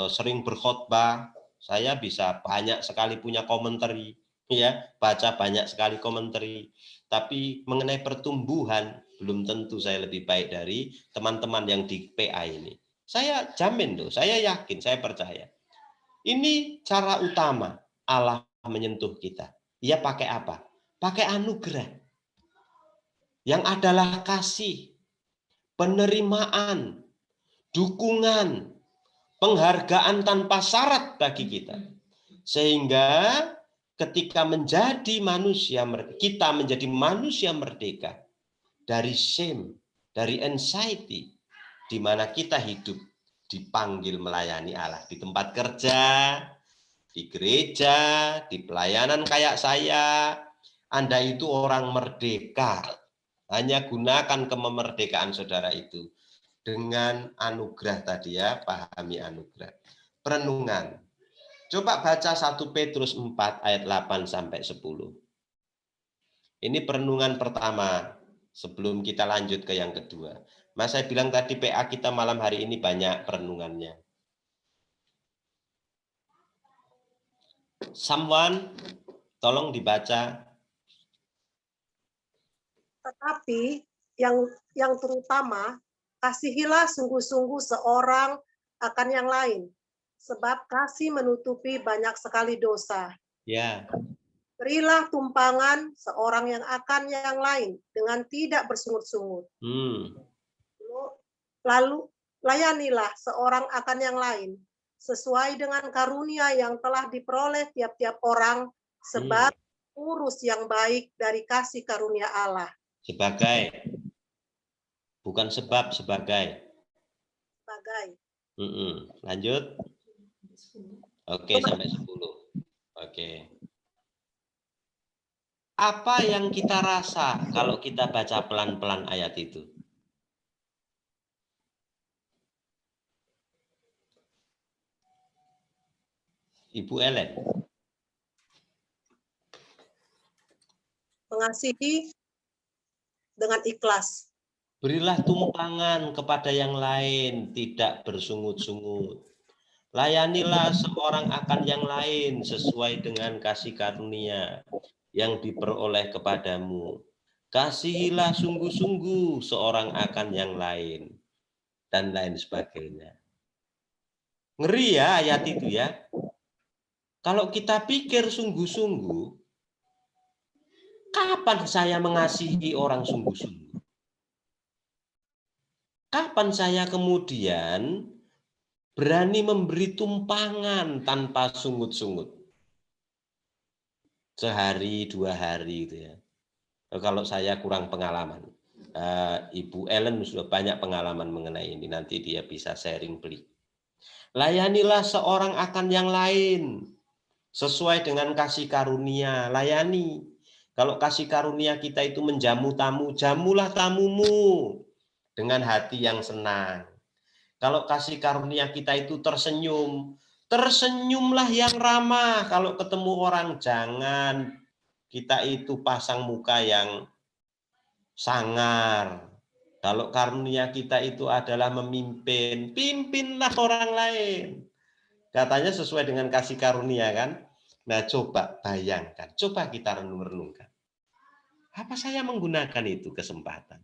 sering berkhotbah. Saya bisa banyak sekali punya komentari, ya, baca banyak sekali komentari. Tapi mengenai pertumbuhan belum tentu saya lebih baik dari teman-teman yang di PA ini. Saya jamin loh, saya yakin, saya percaya. Ini cara utama Allah menyentuh kita. Ia pakai apa? Pakai anugerah. Yang adalah kasih, penerimaan, dukungan, penghargaan tanpa syarat bagi kita. Sehingga ketika menjadi manusia, kita menjadi manusia merdeka dari shame, dari anxiety, di mana kita hidup dipanggil melayani Allah di tempat kerja, di gereja, di pelayanan kayak saya. Anda itu orang merdeka. Hanya gunakan kemerdekaan saudara itu dengan anugerah tadi ya, pahami anugerah. Perenungan. Coba baca 1 Petrus 4 ayat 8 sampai 10. Ini perenungan pertama sebelum kita lanjut ke yang kedua. Mas saya bilang tadi PA kita malam hari ini banyak perenungannya. Someone tolong dibaca. Tetapi yang terutama, kasihilah sungguh-sungguh seorang akan yang lain, sebab kasih menutupi banyak sekali dosa. Ya. Berilah tumpangan seorang yang akan yang lain dengan tidak bersungut-sungut. Lalu layanilah seorang akan yang lain sesuai dengan karunia yang telah diperoleh tiap-tiap orang sebagai urus yang baik dari kasih karunia Allah. Sebagai, bukan sebab, sebagai. Sebagai. Lanjut. Oke, sampai 10. Oke. Apa yang kita rasa kalau kita baca pelan-pelan ayat itu? Ibu Ellen. Mengasihi dengan ikhlas. Berilah tumpangan kepada yang lain, tidak bersungut-sungut. Layanilah seorang akan yang lain sesuai dengan kasih karunia yang diperoleh kepadamu. Kasihilah sungguh-sungguh seorang akan yang lain, dan lain sebagainya. Ngeri ya ayat itu ya. Kalau kita pikir sungguh-sungguh, kapan saya mengasihi orang sungguh-sungguh? Kapan saya kemudian berani memberi tumpangan tanpa sungut-sungut? Sehari, 2 hari itu ya. Kalau saya kurang pengalaman. Ibu Ellen sudah banyak pengalaman mengenai ini. Nanti dia bisa sharing pelik. Layanilah seorang akan yang lain. Sesuai dengan kasih karunia, layani. Kalau kasih karunia kita itu menjamu tamu, jamulah tamumu dengan hati yang senang. Kalau kasih karunia kita itu tersenyum, tersenyumlah yang ramah. Kalau ketemu orang, jangan kita itu pasang muka yang sangar. Kalau karunia kita itu adalah memimpin, pimpinlah orang lain. Katanya sesuai dengan kasih karunia kan? Nah coba bayangkan, coba kita renung-renungkan. Apa saya menggunakan itu kesempatan?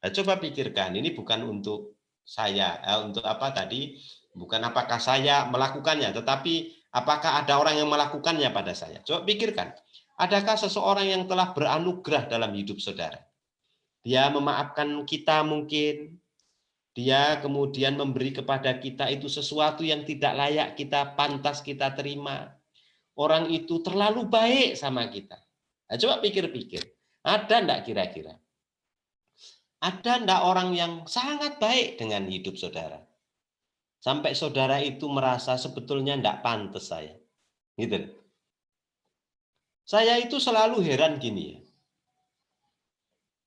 Nah, coba pikirkan, ini bukan untuk saya, untuk apa tadi? Bukan apakah saya melakukannya, tetapi apakah ada orang yang melakukannya pada saya? Coba pikirkan, adakah seseorang yang telah beranugerah dalam hidup saudara? Dia memaafkan kita mungkin, dia kemudian memberi kepada kita itu sesuatu yang tidak layak kita, pantas kita terima. Orang itu terlalu baik sama kita. Nah, coba pikir-pikir, ada enggak kira-kira? Ada enggak orang yang sangat baik dengan hidup saudara? Sampai saudara itu merasa sebetulnya enggak pantas saya. Gitu. Saya itu selalu heran gini ya.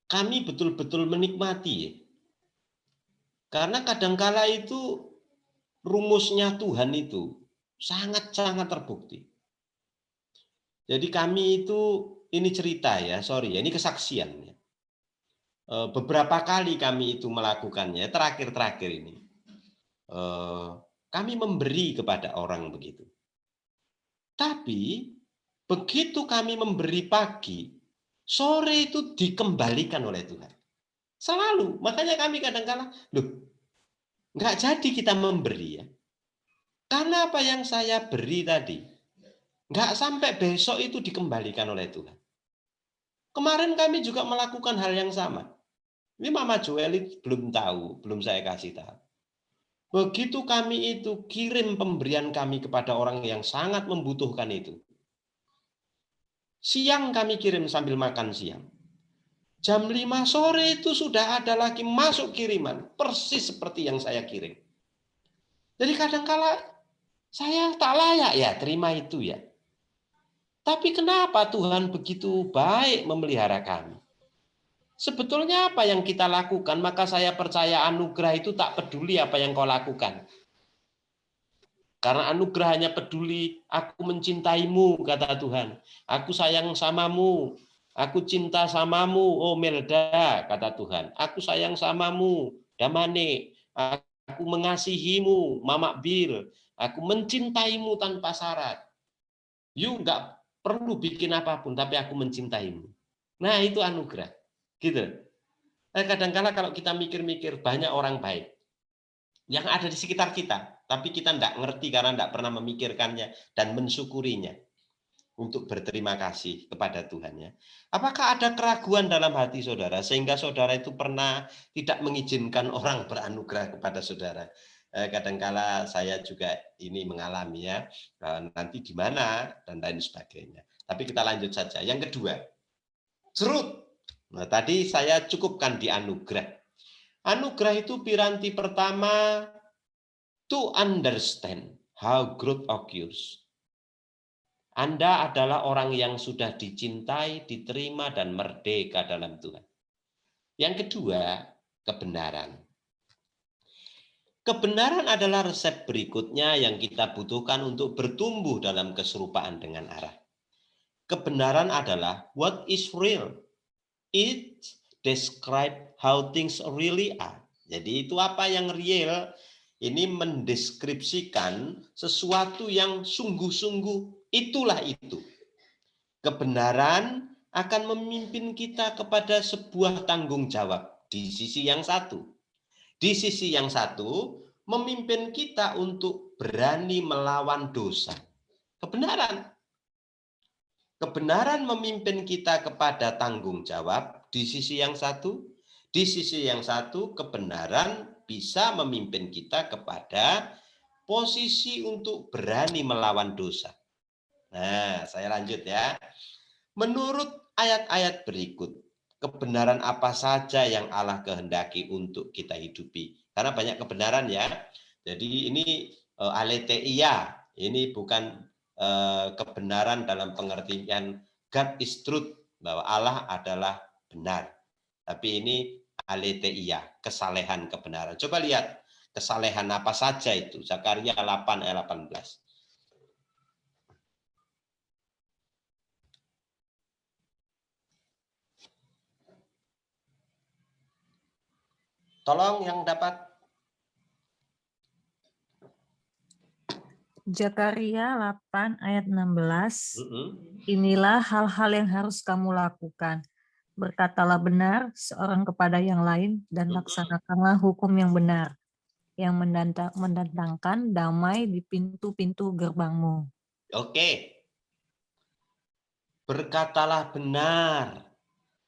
Kami betul-betul menikmati ya. Karena kadangkala itu rumusnya Tuhan itu sangat-sangat terbukti. Jadi kami itu, ini cerita ya, sorry ya, ini kesaksian ya. Beberapa kali kami itu melakukannya, terakhir-terakhir ini. Kami memberi kepada orang begitu. Tapi begitu kami memberi pagi, sore itu dikembalikan oleh Tuhan. Selalu, makanya kami kadang-kala, loh, nggak jadi kita memberi ya. Karena apa yang saya beri tadi, nggak sampai besok itu dikembalikan oleh Tuhan. Kemarin kami juga melakukan hal yang sama. Ini Mama Joeli belum tahu, belum saya kasih tahu. Begitu kami itu kirim pemberian kami kepada orang yang sangat membutuhkan itu. Siang kami kirim sambil makan siang. Jam 5 sore itu sudah ada lagi masuk kiriman, persis seperti yang saya kirim. Jadi kadang-kala saya tak layak ya terima itu ya. Tapi kenapa Tuhan begitu baik memelihara kami? Sebetulnya apa yang kita lakukan, maka saya percaya anugerah itu tak peduli apa yang kau lakukan. Karena anugerah hanya peduli, aku mencintaimu, kata Tuhan. Aku sayang samamu. Aku cinta samamu, oh Melda, kata Tuhan. Aku sayang samamu, Damane. Aku mengasihimu, Mama Bil. Aku mencintaimu tanpa syarat. You nggak perlu bikin apapun, tapi aku mencintaimu. Nah itu anugerah, gitu. Kadang-kala kalau kita mikir-mikir, banyak orang baik yang ada di sekitar kita, tapi kita tidak ngerti karena tidak pernah memikirkannya dan mensyukurinya untuk berterima kasih kepada Tuhan. Ya. Apakah ada keraguan dalam hati saudara sehingga saudara itu pernah tidak mengizinkan orang beranugerah kepada saudara? Kadangkala saya juga ini mengalami ya, nanti di mana dan lain sebagainya. Tapi kita lanjut saja. Yang kedua, cerut. Nah, tadi saya cukupkan di anugerah. Anugerah itu piranti pertama, to understand how growth occurs. Anda adalah orang yang sudah dicintai, diterima, dan merdeka dalam Tuhan. Yang kedua, kebenaran. Kebenaran adalah resep berikutnya yang kita butuhkan untuk bertumbuh dalam keserupaan dengan arah. Kebenaran adalah what is real. It describe how things really are. Jadi itu apa yang real, ini mendeskripsikan sesuatu yang sungguh-sungguh, itulah itu. Kebenaran akan memimpin kita kepada sebuah tanggung jawab di sisi yang satu. Di sisi yang satu, memimpin kita untuk berani melawan dosa. Kebenaran. Kebenaran memimpin kita kepada tanggung jawab di sisi yang satu. Di sisi yang satu, kebenaran bisa memimpin kita kepada posisi untuk berani melawan dosa. Nah, saya lanjut ya. Menurut ayat-ayat berikut, kebenaran apa saja yang Allah kehendaki untuk kita hidupi? Karena banyak kebenaran ya. Jadi ini aletheia, ini bukan kebenaran dalam pengertian God is truth, bahwa Allah adalah benar. Tapi ini aletheia, kesalehan kebenaran. Coba lihat kesalehan apa saja itu. Zakaria 8 ayat 18. Tolong yang dapat. Zakaria 8 ayat 16. Inilah hal-hal yang harus kamu lakukan. Berkatalah benar seorang kepada yang lain dan laksanakanlah hukum yang benar yang mendatangkan damai di pintu-pintu gerbangmu. Oke. Berkatalah benar,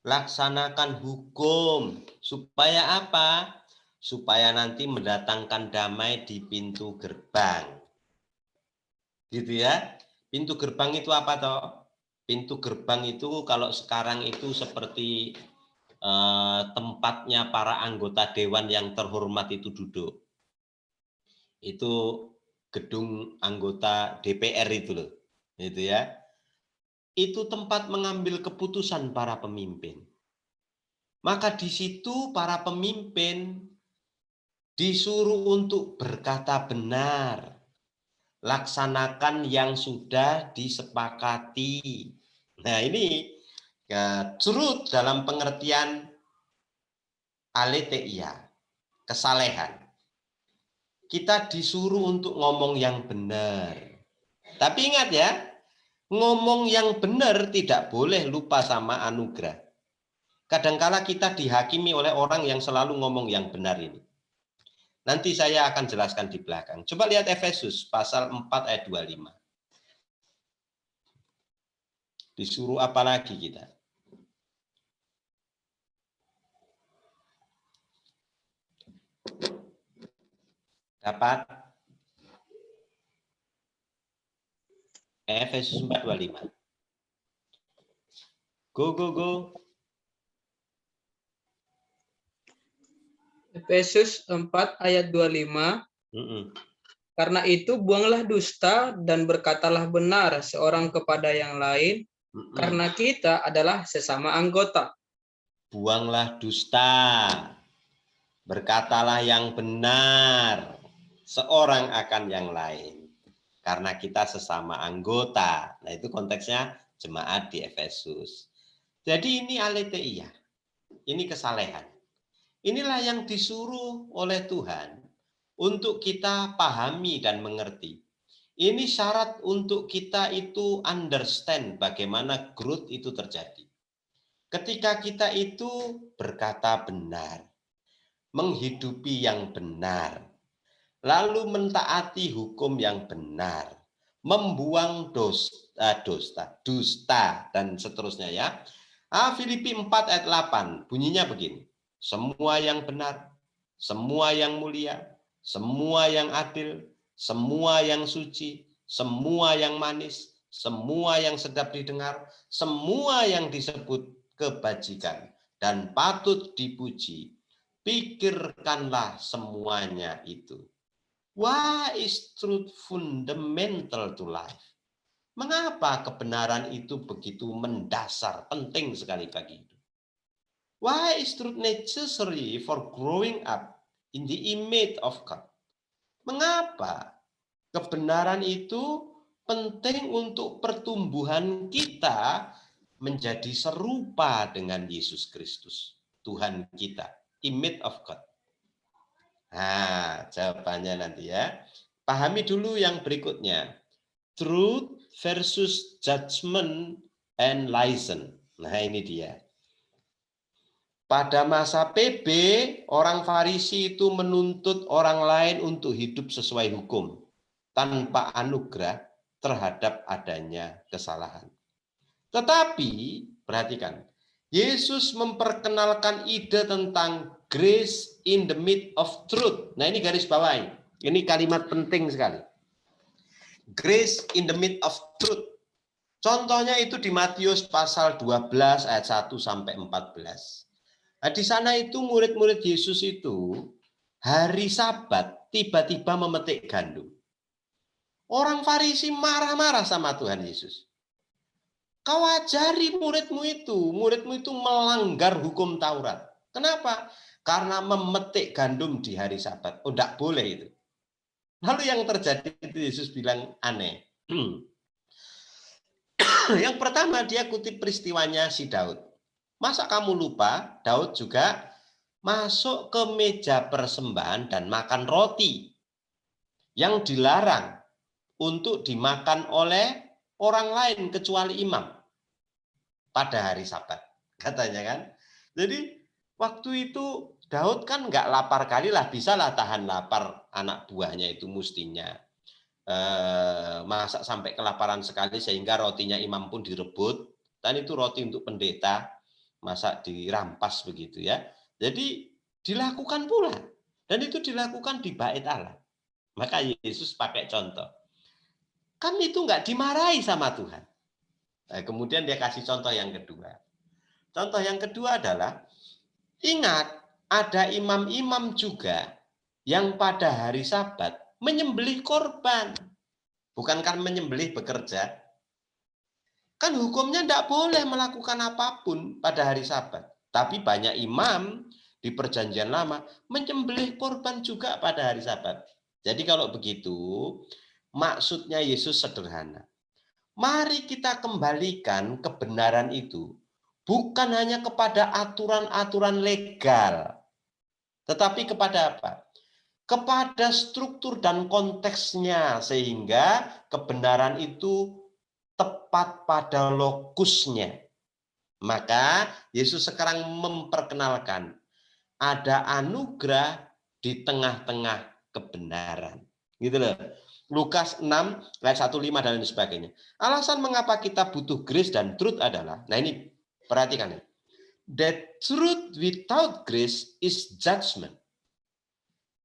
laksanakan hukum. Supaya apa? Supaya nanti mendatangkan damai di pintu gerbang. Gitu ya. Pintu gerbang itu apa toh? Pintu gerbang itu kalau sekarang itu seperti tempatnya para anggota dewan yang terhormat itu duduk. Itu gedung anggota DPR itu loh. Gitu ya. Itu tempat mengambil keputusan para pemimpin. Maka di situ para pemimpin disuruh untuk berkata benar. Laksanakan yang sudah disepakati. Nah ini truth dalam pengertian aletheia, kesalehan. Kita disuruh untuk ngomong yang benar. Tapi ingat ya, ngomong yang benar tidak boleh lupa sama anugerah. Kadangkala kita dihakimi oleh orang yang selalu ngomong yang benar ini. Nanti saya akan jelaskan di belakang. Coba lihat Efesus pasal 4 ayat 25. Disuruh apa lagi kita? Dapat? Efesus 4:25. Go. Efesus 4 ayat 25. Karena itu buanglah dusta dan berkatalah benar seorang kepada yang lain, karena kita adalah sesama anggota. Buanglah dusta, berkatalah yang benar seorang akan yang lain, karena kita sesama anggota. Nah itu konteksnya jemaat di Efesus. Jadi ini aletheia, ini kesalehan. Inilah yang disuruh oleh Tuhan untuk kita pahami dan mengerti. Ini syarat untuk kita itu understand bagaimana growth itu terjadi. Ketika kita itu berkata benar, menghidupi yang benar, lalu mentaati hukum yang benar, membuang dusta, dan seterusnya ya. Filipi 4 ayat 8, bunyinya begini. Semua yang benar, semua yang mulia, semua yang adil, semua yang suci, semua yang manis, semua yang sedap didengar, semua yang disebut kebajikan dan patut dipuji, pikirkanlah semuanya itu. Why is truth fundamental to life? Mengapa kebenaran itu begitu mendasar, penting sekali bagi hidup? Why is truth necessary for growing up in the image of God? Mengapa kebenaran itu penting untuk pertumbuhan kita menjadi serupa dengan Yesus Kristus, Tuhan kita, image of God. Nah, jawabannya nanti ya. Pahami dulu yang berikutnya. Truth versus judgment and license. Nah, ini dia. Pada masa PB, orang Farisi itu menuntut orang lain untuk hidup sesuai hukum, tanpa anugerah terhadap adanya kesalahan. Tetapi, perhatikan, Yesus memperkenalkan ide tentang grace in the midst of truth. Nah, ini garis bawahi. Ini kalimat penting sekali. Grace in the midst of truth. Contohnya itu di Matius pasal 12 ayat 1 sampai 14. Nah, di sana itu murid-murid Yesus itu hari Sabat tiba-tiba memetik gandum. Orang Farisi marah-marah sama Tuhan Yesus. Kau ajari muridmu itu melanggar hukum Taurat. Kenapa? Karena memetik gandum di hari Sabat. Oh, tidak boleh itu. Lalu yang terjadi itu Yesus bilang aneh. Yang pertama dia kutip peristiwanya si Daud. Masa kamu lupa Daud juga masuk ke meja persembahan dan makan roti yang dilarang untuk dimakan oleh orang lain kecuali imam pada hari Sabat, katanya kan. Jadi waktu itu Daud kan nggak lapar kali lah, bisa lah tahan lapar anak buahnya itu mestinya. Masak sampai kelaparan sekali sehingga rotinya imam pun direbut, dan itu roti untuk pendeta, masa dirampas begitu ya. Jadi dilakukan pula, dan itu dilakukan di bait Allah. Maka Yesus pakai contoh. Kan itu nggak dimarahi sama Tuhan. Nah, kemudian dia kasih contoh yang kedua. Contoh yang kedua adalah, ingat ada imam-imam juga yang pada hari Sabat menyembelih korban. Bukan kan menyembelih bekerja. Kan hukumnya tidak boleh melakukan apapun pada hari Sabat. Tapi banyak imam di Perjanjian Lama menyembelih korban juga pada hari Sabat. Jadi kalau begitu, maksudnya Yesus sederhana. Mari kita kembalikan kebenaran itu bukan hanya kepada aturan-aturan legal, tetapi kepada apa? Kepada struktur dan konteksnya, sehingga kebenaran itu tepat pada lokusnya. Maka Yesus sekarang memperkenalkan ada anugerah di tengah-tengah kebenaran. Gitu loh. Lukas 6 ayat 1-5 dan lain sebagainya. Alasan mengapa kita butuh grace dan truth adalah, nah ini perhatikan ya. That truth without grace is judgment.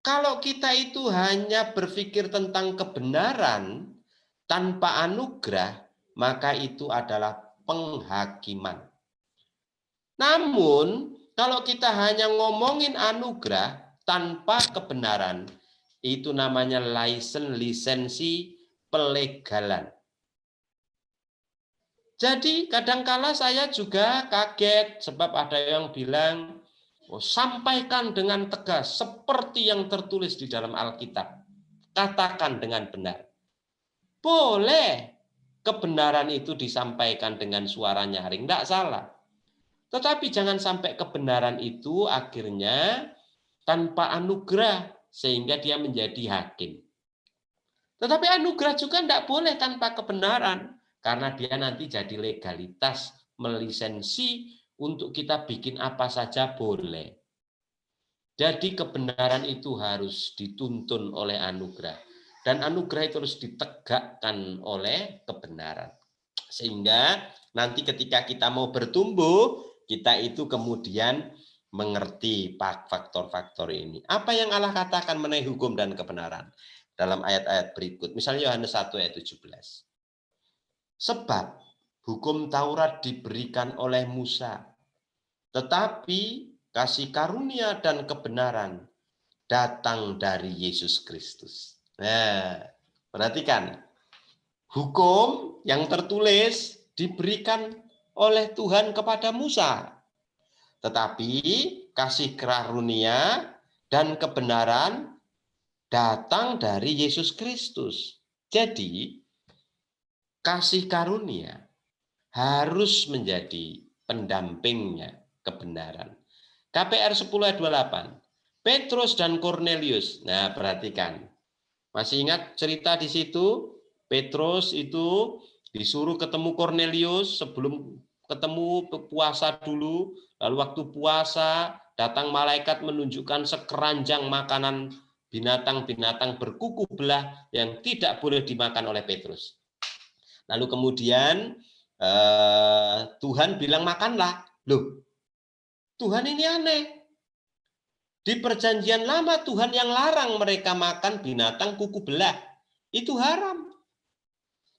Kalau kita itu hanya berpikir tentang kebenaran tanpa anugerah, maka itu adalah penghakiman. Namun, kalau kita hanya ngomongin anugerah tanpa kebenaran, itu namanya lisensi pelegalan. Jadi kadangkala saya juga kaget sebab ada yang bilang, oh, sampaikan dengan tegas seperti yang tertulis di dalam Alkitab. Katakan dengan benar. Boleh kebenaran itu disampaikan dengan suara nyaring, tidak salah. Tetapi jangan sampai kebenaran itu akhirnya tanpa anugerah, sehingga dia menjadi hakim. Tetapi anugerah juga tidak boleh tanpa kebenaran, karena dia nanti jadi legalitas, melisensi untuk kita bikin apa saja boleh. Jadi kebenaran itu harus dituntun oleh anugerah. Dan anugerah itu harus ditegakkan oleh kebenaran. Sehingga nanti ketika kita mau bertumbuh, kita itu kemudian mengerti faktor-faktor ini. Apa yang Allah katakan mengenai hukum dan kebenaran dalam ayat-ayat berikut. Misalnya Yohanes 1 ayat 17. Sebab hukum Taurat diberikan oleh Musa, tetapi kasih karunia dan kebenaran datang dari Yesus Kristus. Nah, perhatikan. Hukum yang tertulis diberikan oleh Tuhan kepada Musa. Tetapi kasih karunia dan kebenaran datang dari Yesus Kristus. Jadi, kasih karunia harus menjadi pendampingnya kebenaran. KPR 10 ayat 28. Petrus dan Cornelius. Nah, perhatikan. Masih ingat cerita di situ? Petrus itu disuruh ketemu Cornelius sebelum ketemu puasa dulu. Lalu waktu puasa datang malaikat menunjukkan sekeranjang makanan binatang-binatang berkuku belah yang tidak boleh dimakan oleh Petrus. Lalu kemudian Tuhan bilang makanlah. Loh, Tuhan ini aneh. Di perjanjian lama Tuhan yang larang mereka makan binatang kuku belah. Itu haram.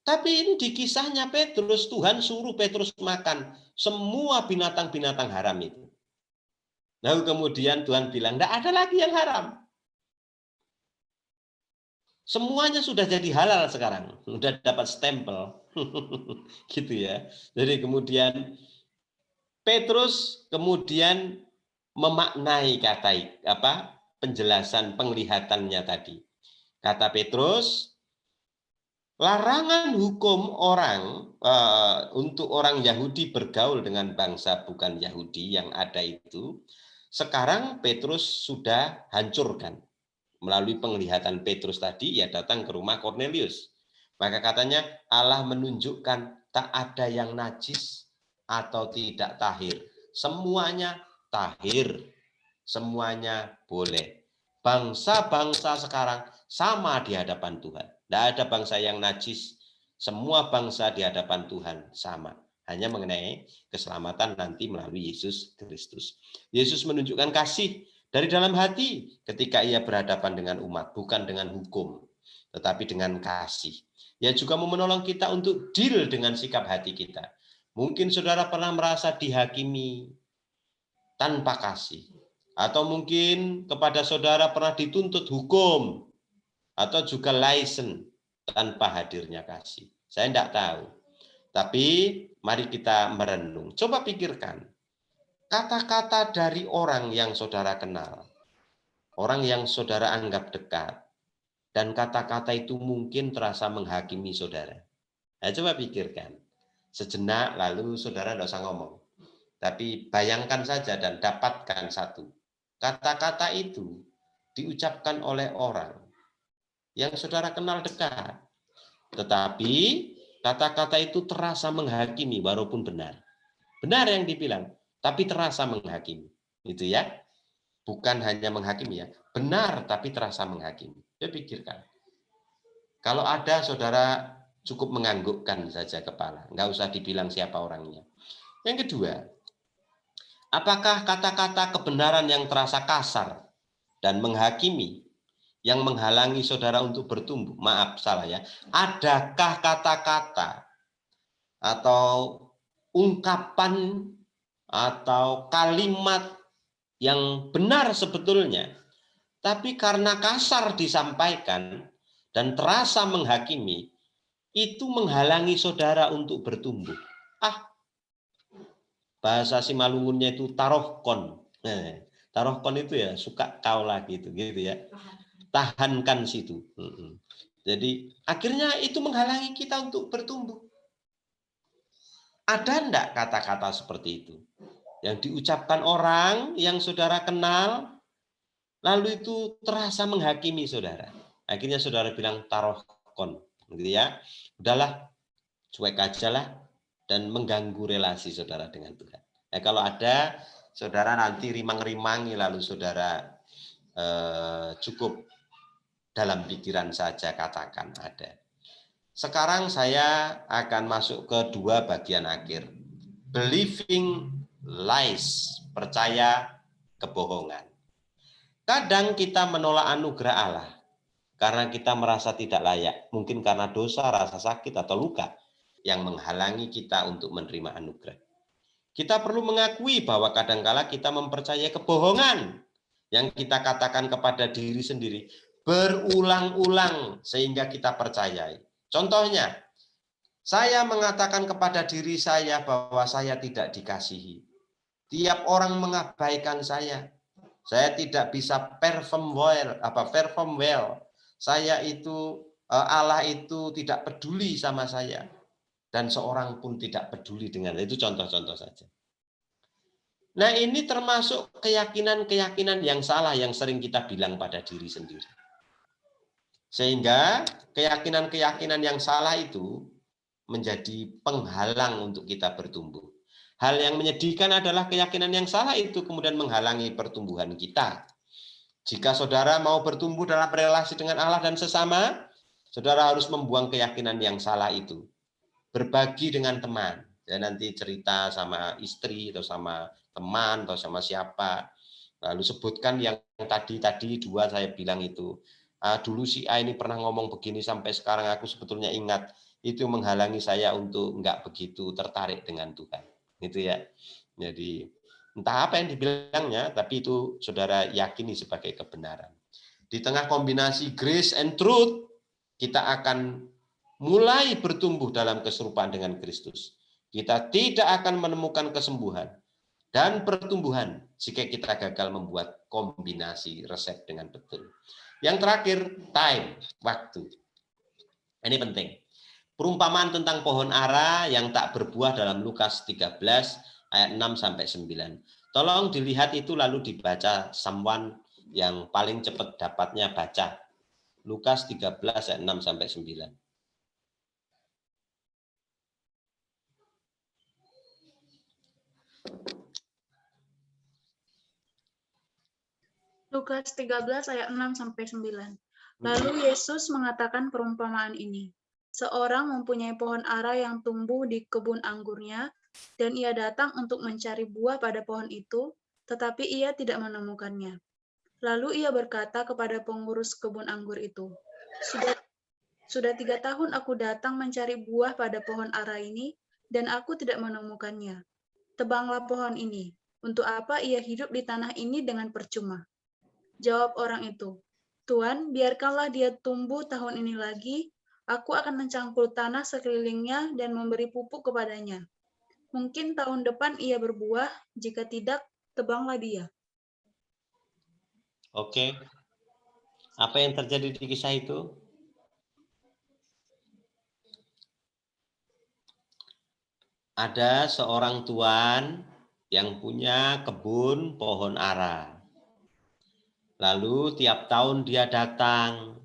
Tapi ini di kisahnya Petrus, Tuhan suruh Petrus makan semua binatang-binatang haram itu. Lalu kemudian Tuhan bilang, tidak ada lagi yang haram. Semuanya sudah jadi halal sekarang. Sudah dapat stempel. Gitu ya. Jadi kemudian Petrus kemudian memaknai penjelasan penglihatannya tadi. Kata Petrus, larangan hukum orang untuk orang Yahudi bergaul dengan bangsa bukan Yahudi yang ada itu, sekarang Petrus sudah hancurkan. Melalui penglihatan Petrus tadi, ia datang ke rumah Cornelius. Maka katanya Allah menunjukkan tak ada yang najis atau tidak tahir. Semuanya tahir, semuanya boleh. Bangsa-bangsa sekarang sama di hadapan Tuhan. Tidak ada bangsa yang najis. Semua bangsa di hadapan Tuhan sama. Hanya mengenai keselamatan nanti melalui Yesus Kristus. Yesus menunjukkan kasih dari dalam hati ketika ia berhadapan dengan umat. Bukan dengan hukum, tetapi dengan kasih. Ia juga mau menolong kita untuk deal dengan sikap hati kita. Mungkin saudara pernah merasa dihakimi tanpa kasih. Atau mungkin kepada saudara pernah dituntut hukum. Atau juga license tanpa hadirnya kasih. Saya tidak tahu. Tapi mari kita merenung. Coba pikirkan. Kata-kata dari orang yang saudara kenal. Orang yang saudara anggap dekat. Dan kata-kata itu mungkin terasa menghakimi saudara. Nah, coba pikirkan. Sejenak lalu saudara tidak usah ngomong. Tapi bayangkan saja dan dapatkan satu. Kata-kata itu diucapkan oleh orang yang saudara kenal dekat. Tetapi kata-kata itu terasa menghakimi walaupun benar. Benar yang dibilang, tapi terasa menghakimi. Itu ya. Bukan hanya menghakimi ya. Benar tapi terasa menghakimi. Ya pikirkan. Kalau ada saudara cukup menganggukkan saja kepala. Nggak usah dibilang siapa orangnya. Yang kedua, apakah kata-kata kebenaran yang terasa kasar dan menghakimi yang menghalangi saudara untuk bertumbuh? Maaf, salah ya. Adakah kata-kata atau ungkapan atau kalimat yang benar sebetulnya, tapi karena kasar disampaikan dan terasa menghakimi, itu menghalangi saudara untuk bertumbuh? Bahasa Simalungunnya itu tarohkon. Tarohkon itu ya suka kau lagi gitu ya. Tahankan situ. Jadi akhirnya itu menghalangi kita untuk bertumbuh. Ada enggak kata-kata seperti itu yang diucapkan orang yang saudara kenal, lalu itu terasa menghakimi saudara? Akhirnya saudara bilang tarohkon, gitu ya. Udahlah, cuek aja lah, dan mengganggu relasi saudara dengan Tuhan. Kalau ada, saudara nanti rimang-rimangi lalu saudara cukup dalam pikiran saja katakan ada. Sekarang saya akan masuk ke dua bagian akhir. Believing lies, percaya kebohongan. Kadang kita menolak anugerah Allah karena kita merasa tidak layak, mungkin karena dosa, rasa sakit, atau luka yang menghalangi kita untuk menerima anugerah. Kita perlu mengakui bahwa kadangkala kita mempercayai kebohongan yang kita katakan kepada diri sendiri berulang-ulang sehingga kita percayai. Contohnya, saya mengatakan kepada diri saya bahwa saya tidak dikasihi. Tiap orang mengabaikan saya. Saya tidak bisa perform well. Saya itu, Allah itu tidak peduli sama saya. Dan seorang pun tidak peduli dengan itu, contoh-contoh saja. Nah, ini termasuk keyakinan-keyakinan yang salah yang sering kita bilang pada diri sendiri. Sehingga keyakinan-keyakinan yang salah itu menjadi penghalang untuk kita bertumbuh. Hal yang menyedihkan adalah keyakinan yang salah itu kemudian menghalangi pertumbuhan kita. Jika saudara mau bertumbuh dalam relasi dengan Allah dan sesama, saudara harus membuang keyakinan yang salah itu. Berbagi dengan teman. Ya, nanti cerita sama istri atau sama teman atau sama siapa. Lalu sebutkan yang tadi dua saya bilang itu. Dulu si A ini pernah ngomong begini sampai sekarang aku sebetulnya ingat. Itu menghalangi saya untuk enggak begitu tertarik dengan Tuhan. Gitu ya. Jadi entah apa yang dibilangnya, tapi itu saudara yakini sebagai kebenaran. Di tengah kombinasi grace and truth, kita akan mulai bertumbuh dalam keserupaan dengan Kristus. Kita tidak akan menemukan kesembuhan dan pertumbuhan jika kita gagal membuat kombinasi resep dengan betul. Yang terakhir, time, waktu. Ini penting. Perumpamaan tentang pohon ara yang tak berbuah dalam Lukas 13 ayat 6-9. Tolong dilihat itu lalu dibaca someone yang paling cepat dapatnya baca. Lukas 13 ayat 6-9. Lukas 13 ayat 6-9. Lalu Yesus mengatakan perumpamaan ini. Seorang mempunyai pohon ara yang tumbuh di kebun anggurnya, dan ia datang untuk mencari buah pada pohon itu, tetapi ia tidak menemukannya. Lalu ia berkata kepada pengurus kebun anggur itu, Sudah 3 tahun aku datang mencari buah pada pohon ara ini, dan aku tidak menemukannya. Tebanglah pohon ini. Untuk apa ia hidup di tanah ini dengan percuma? Jawab orang itu, Tuan, biarkanlah dia tumbuh tahun ini lagi, aku akan mencangkul tanah sekelilingnya dan memberi pupuk kepadanya. Mungkin tahun depan ia berbuah, jika tidak, tebanglah dia. Oke. Apa yang terjadi di kisah itu? Ada seorang tuan yang punya kebun pohon ara. Lalu tiap tahun dia datang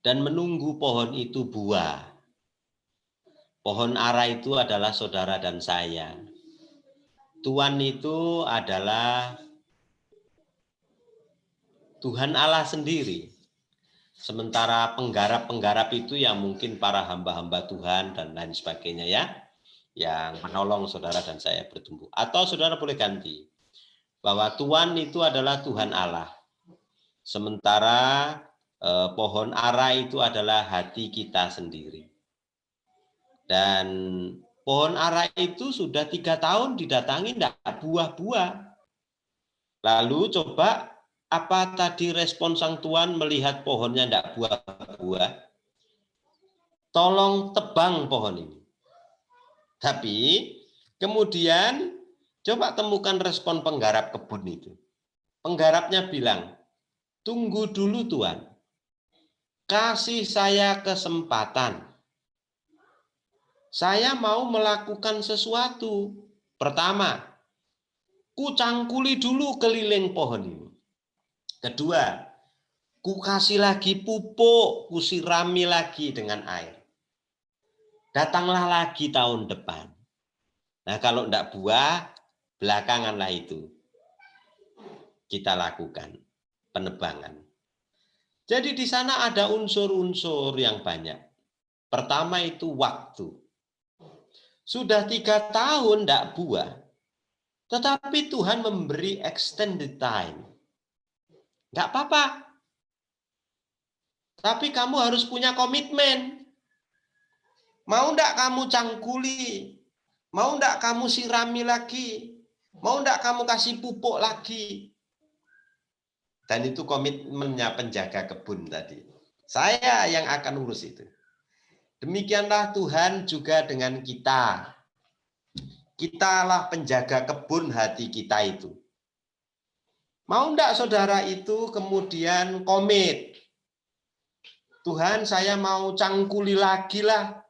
dan menunggu pohon itu buah. Pohon ara itu adalah saudara dan saya. Tuhan itu adalah Tuhan Allah sendiri. Sementara penggarap-penggarap itu yang mungkin para hamba-hamba Tuhan dan lain sebagainya ya, yang menolong saudara dan saya bertumbuh. Atau saudara boleh ganti, bahwa Tuhan itu adalah Tuhan Allah. Sementara pohon ara itu adalah hati kita sendiri. Dan pohon ara itu sudah 3 tahun didatangi tidak buah-buah. Lalu coba apa tadi respon sang tuan melihat pohonnya tidak buah-buah? Tolong tebang pohon ini. Tapi kemudian coba temukan respon penggarap kebun itu. Penggarapnya bilang, tunggu dulu Tuan, kasih saya kesempatan. Saya mau melakukan sesuatu. Pertama, ku cangkuli dulu keliling pohon ini. Kedua, ku kasih lagi pupuk, ku sirami lagi dengan air. Datanglah lagi tahun depan. Nah kalau enggak buah, Belakanganlah itu kita lakukan penebangan. Jadi di sana ada unsur-unsur yang banyak. Pertama itu waktu. Sudah 3 tahun tidak buah, tetapi Tuhan memberi extended time. Enggak apa-apa. Tapi kamu harus punya komitmen. Mau enggak kamu cangkuli? Mau enggak kamu sirami lagi? Mau enggak kamu kasih pupuk lagi? Dan itu komitmennya penjaga kebun tadi. Saya yang akan urus itu. Demikianlah Tuhan juga dengan kita. Kitalah penjaga kebun hati kita itu. Mau enggak saudara itu kemudian komit? Tuhan, saya mau cangkuli lagi lah.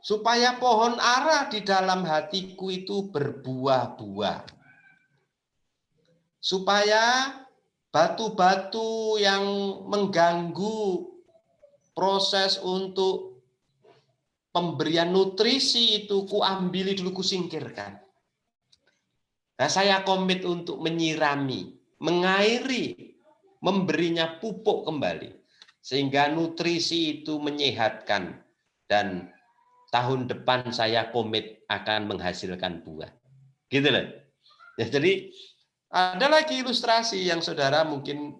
Supaya pohon ara di dalam hatiku itu berbuah-buah. Supaya batu-batu yang mengganggu proses untuk pemberian nutrisi itu kuambili dulu, kusingkirkan. Nah, saya komit untuk menyirami, mengairi, memberinya pupuk kembali. Sehingga nutrisi itu menyehatkan. Dan tahun depan saya komit akan menghasilkan buah. Gitu loh. Ya, jadi ada lagi ilustrasi yang saudara mungkin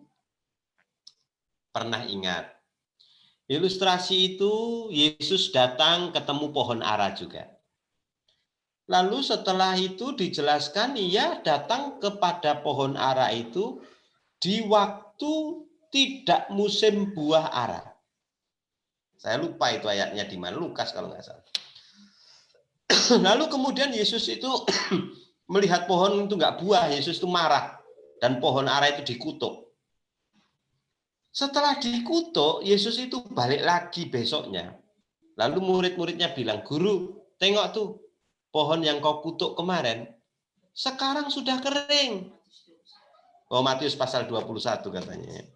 pernah ingat. Ilustrasi itu Yesus datang ketemu pohon ara juga. Lalu setelah itu dijelaskan ia datang kepada pohon ara itu di waktu tidak musim buah ara. Saya lupa itu ayatnya di mana, Lukas kalau nggak salah. Lalu kemudian Yesus itu melihat pohon itu nggak buah, Yesus itu marah. Dan pohon ara itu dikutuk. Setelah dikutuk, Yesus itu balik lagi besoknya. Lalu murid-muridnya bilang, Guru, tengok tuh, pohon yang kau kutuk kemarin, sekarang sudah kering. Oh, Matius pasal 21 katanya.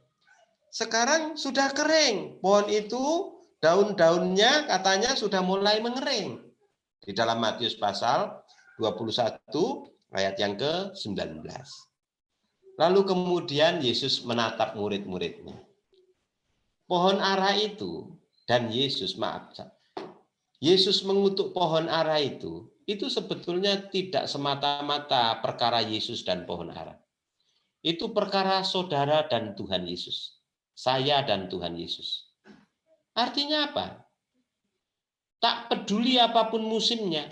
Sekarang sudah kering. Pohon itu, daun-daunnya katanya sudah mulai mengering. Di dalam Matius pasal 21 ayat yang ke-19. Lalu kemudian Yesus menatap murid-muridnya. Pohon ara itu dan Yesus, Yesus mengutuk pohon ara itu sebetulnya tidak semata-mata perkara Yesus dan pohon ara. Itu perkara saudara dan Tuhan Yesus. Saya dan Tuhan Yesus. Artinya apa? Tak peduli apapun musimnya.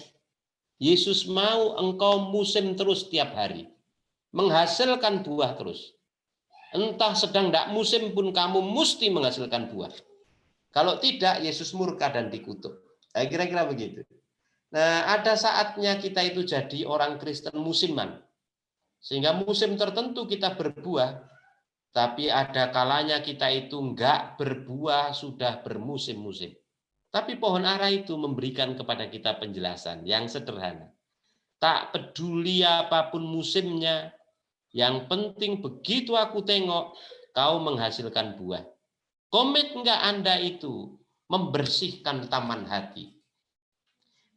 Yesus mau engkau musim terus tiap hari. Menghasilkan buah terus. Entah sedang tidak musim pun kamu mesti menghasilkan buah. Kalau tidak, Yesus murka dan dikutuk. Kira-kira begitu. Nah, ada saatnya kita itu jadi orang Kristen musiman. Sehingga musim tertentu kita berbuah, tapi ada kalanya kita itu enggak berbuah, sudah bermusim-musim. Tapi pohon ara itu memberikan kepada kita penjelasan yang sederhana. Tak peduli apapun musimnya, yang penting begitu aku tengok, kau menghasilkan buah. Komit enggak Anda itu membersihkan taman hati?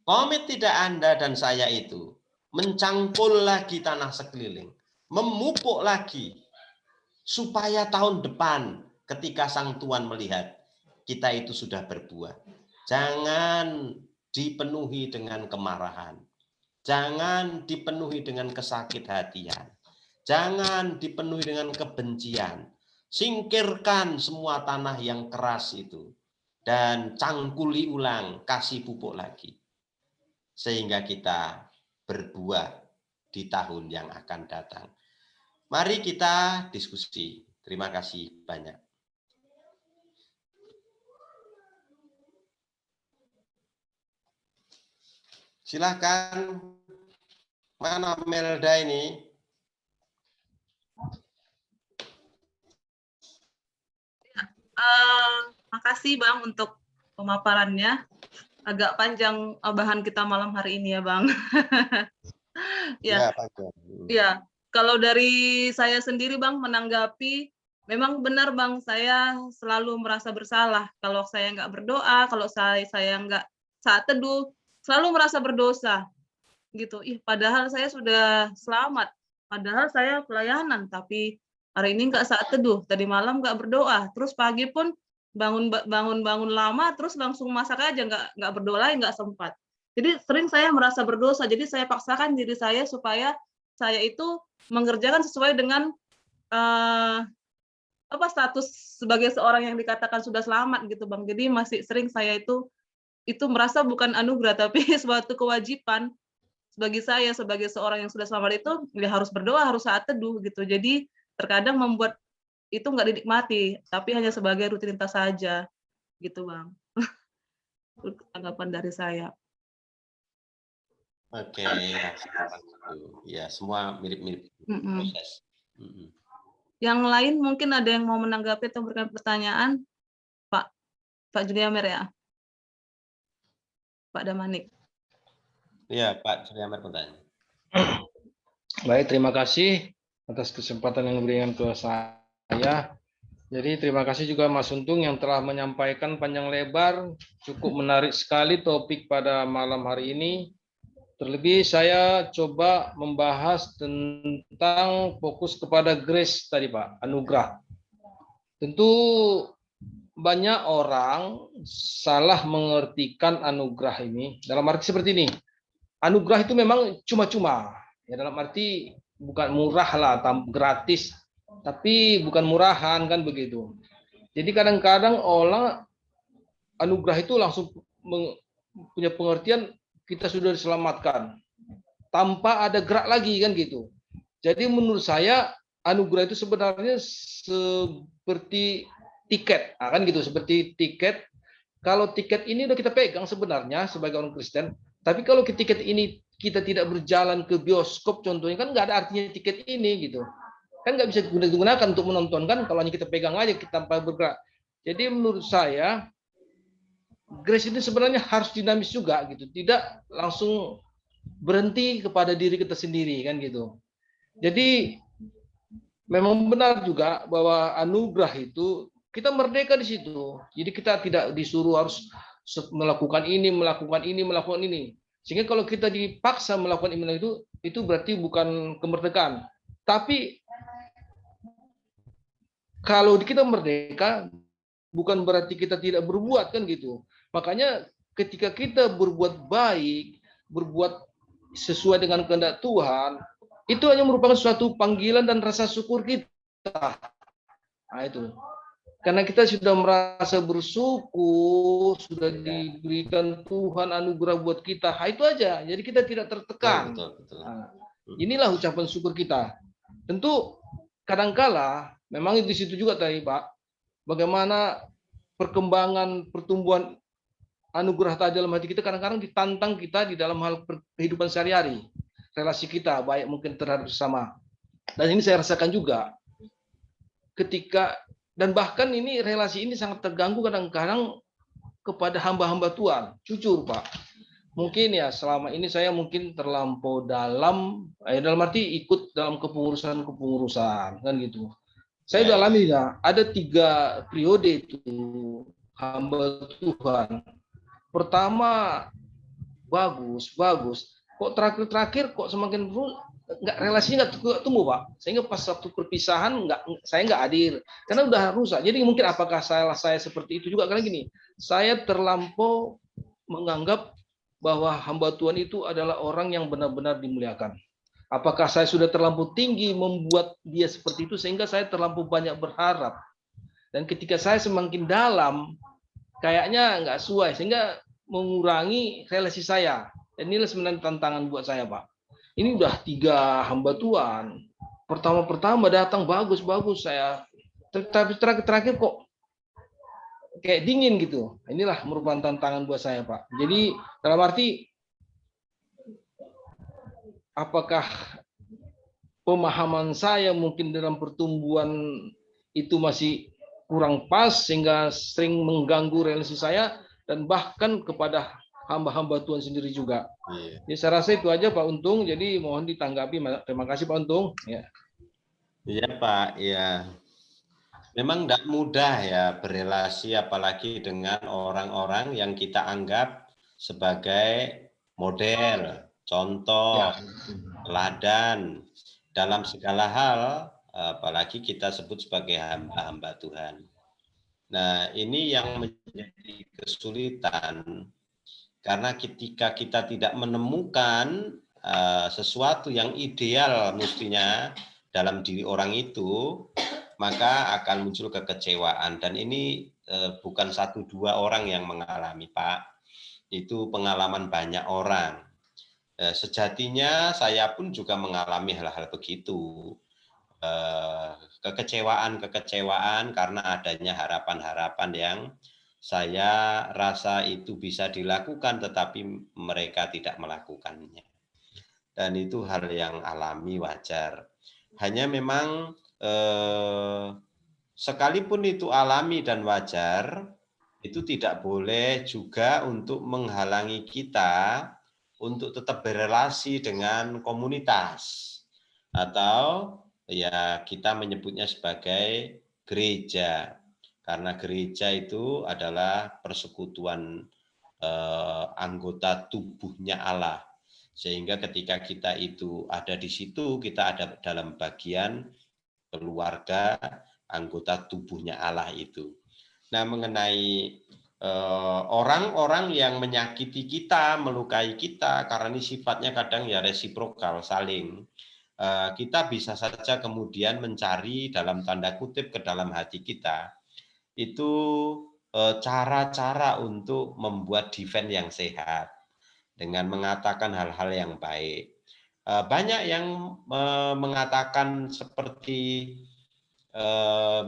Komit tidak Anda dan saya itu mencangkul lagi tanah sekeliling, memupuk lagi, supaya tahun depan ketika Sang Tuhan melihat kita itu sudah berbuah. Jangan dipenuhi dengan kemarahan. Jangan dipenuhi dengan kesakit hatian. Jangan dipenuhi dengan kebencian. Singkirkan semua tanah yang keras itu. Dan cangkuli ulang, kasih pupuk lagi. Sehingga kita berbuah di tahun yang akan datang. Mari kita diskusi. Terima kasih banyak. Silahkan, mana Melda ini? Makasih Bang untuk pemaparannya. Agak panjang bahan kita malam hari ini ya Bang. Ya, panjang. Ya, kalau dari saya sendiri Bang menanggapi, memang benar Bang, saya selalu merasa bersalah. Kalau saya nggak berdoa, kalau saya nggak saat teduh, selalu merasa berdosa. gitu. Padahal saya sudah selamat, padahal saya pelayanan, tapi hari ini nggak saat teduh, tadi malam nggak berdoa, terus pagi pun bangun lama, terus langsung masak aja, nggak berdoa, nggak sempat. Jadi sering saya merasa berdosa, jadi saya paksakan diri saya supaya saya itu mengerjakan sesuai dengan status sebagai seorang yang dikatakan sudah selamat gitu Bang. Jadi masih sering saya itu merasa bukan anugerah tapi suatu kewajiban bagi saya sebagai seorang yang sudah selamat itu ya harus berdoa, harus saat teduh gitu. Jadi terkadang membuat itu nggak dinikmati, tapi hanya sebagai rutinitas saja gitu Bang. Tanggapan dari saya. Oke, ya semua mirip-mirip proses. Yang lain mungkin ada yang mau menanggapi atau memberikan pertanyaan, Pak Juliamer ya, Pak Damanik. Ya, Pak Juliamer bertanya. Baik, terima kasih atas kesempatan yang diberikan ke saya. Jadi terima kasih juga Mas Untung yang telah menyampaikan panjang lebar, cukup menarik sekali topik pada malam hari ini. Terlebih saya coba membahas tentang fokus kepada grace tadi Pak, anugerah. Tentu banyak orang salah mengertikan anugerah ini dalam arti seperti ini. Anugerah itu memang cuma-cuma, ya dalam arti bukan murah lah, gratis, tapi bukan murahan kan begitu. Jadi kadang-kadang orang anugerah itu langsung punya pengertian kita sudah diselamatkan tanpa ada gerak lagi kan gitu. Jadi menurut saya anugerah itu sebenarnya seperti tiket, kan gitu, seperti tiket. Kalau tiket ini udah kita pegang sebenarnya sebagai orang Kristen, tapi kalau tiket ini kita tidak berjalan ke bioskop contohnya kan nggak ada artinya tiket ini gitu. Kan nggak bisa digunakan untuk menonton kan kalau hanya kita pegang aja kita tanpa bergerak. Jadi menurut saya grace ini sebenarnya harus dinamis juga gitu, tidak langsung berhenti kepada diri kita sendiri kan gitu. Jadi memang benar juga bahwa anugerah itu kita merdeka di situ. Jadi kita tidak disuruh harus melakukan ini, melakukan ini, melakukan ini. Sehingga kalau kita dipaksa melakukan itu berarti bukan kemerdekaan. Tapi kalau kita merdeka bukan berarti kita tidak berbuat kan gitu. Makanya ketika kita berbuat baik, berbuat sesuai dengan kehendak Tuhan, itu hanya merupakan suatu panggilan dan rasa syukur kita. Nah itu. Karena kita sudah merasa bersyukur, sudah diberikan Tuhan anugerah buat kita. Nah, itu aja. Jadi kita tidak tertekan. Betul. Nah, inilah ucapan syukur kita. Tentu kadangkala memang di situ juga tadi Pak, bagaimana perkembangan pertumbuhan anugerah tadi dalam hati kita kadang-kadang ditantang kita di dalam hal kehidupan sehari-hari, relasi kita baik mungkin terhadap sesama. Dan ini saya rasakan juga ketika dan bahkan ini relasi ini sangat terganggu kadang-kadang kepada hamba-hamba Tuhan. Jujur Pak, mungkin ya selama ini saya mungkin terlampau dalam arti ikut dalam kepengurusan kan gitu. Saya udah alami ya, ada 3 periode itu hamba Tuhan. Pertama bagus, kok terakhir kok semakin nggak relasinya nggak tumbuh Pak, sehingga pas waktu perpisahan saya nggak hadir karena udah rusak. Jadi mungkin apakah saya seperti itu juga karena gini, saya terlampau menganggap bahwa hamba Tuhan itu adalah orang yang benar-benar dimuliakan. Apakah saya sudah terlampau tinggi membuat dia seperti itu sehingga saya terlampau banyak berharap, dan ketika saya semakin dalam kayaknya nggak sesuai sehingga mengurangi relasi saya. Dan inilah sebenarnya tantangan buat saya Pak. Ini udah 3 hamba Tuhan. Pertama datang bagus saya, tapi terakhir kok kayak dingin gitu. Inilah merupakan tantangan buat saya Pak. Jadi dalam arti apakah pemahaman saya mungkin dalam pertumbuhan itu masih kurang pas sehingga sering mengganggu relasi saya dan bahkan kepada hamba-hamba Tuhan sendiri juga. Jadi saya rasa itu aja Pak Untung. Jadi mohon ditanggapi. Terima kasih Pak Untung. Ya. Iya Pak. Ya. Memang tidak mudah ya berelasi apalagi dengan orang-orang yang kita anggap sebagai model, contoh, teladan dalam segala hal, apalagi kita sebut sebagai hamba-hamba Tuhan. Nah, ini yang menjadi kesulitan, karena ketika kita tidak menemukan sesuatu yang ideal mestinya dalam diri orang itu, maka akan muncul kekecewaan. Dan ini bukan 1-2 orang yang mengalami, Pak. Itu pengalaman banyak orang. Sejatinya saya pun juga mengalami hal-hal begitu. Kekecewaan karena adanya harapan-harapan yang saya rasa itu bisa dilakukan, tetapi mereka tidak melakukannya. Dan itu hal yang alami, wajar. Hanya memang sekalipun itu alami dan wajar, itu tidak boleh juga untuk menghalangi kita untuk tetap berelasi dengan komunitas, atau ya kita menyebutnya sebagai gereja, karena gereja itu adalah persekutuan anggota tubuhnya Allah, sehingga ketika kita itu ada di situ, kita ada dalam bagian keluarga anggota tubuhnya Allah itu. Nah, mengenai orang-orang yang menyakiti kita, melukai kita, karena ini sifatnya kadang ya resiprokal, saling. Kita bisa saja kemudian mencari dalam tanda kutip ke dalam hati kita, itu cara-cara untuk membuat defense yang sehat, dengan mengatakan hal-hal yang baik. Banyak yang mengatakan seperti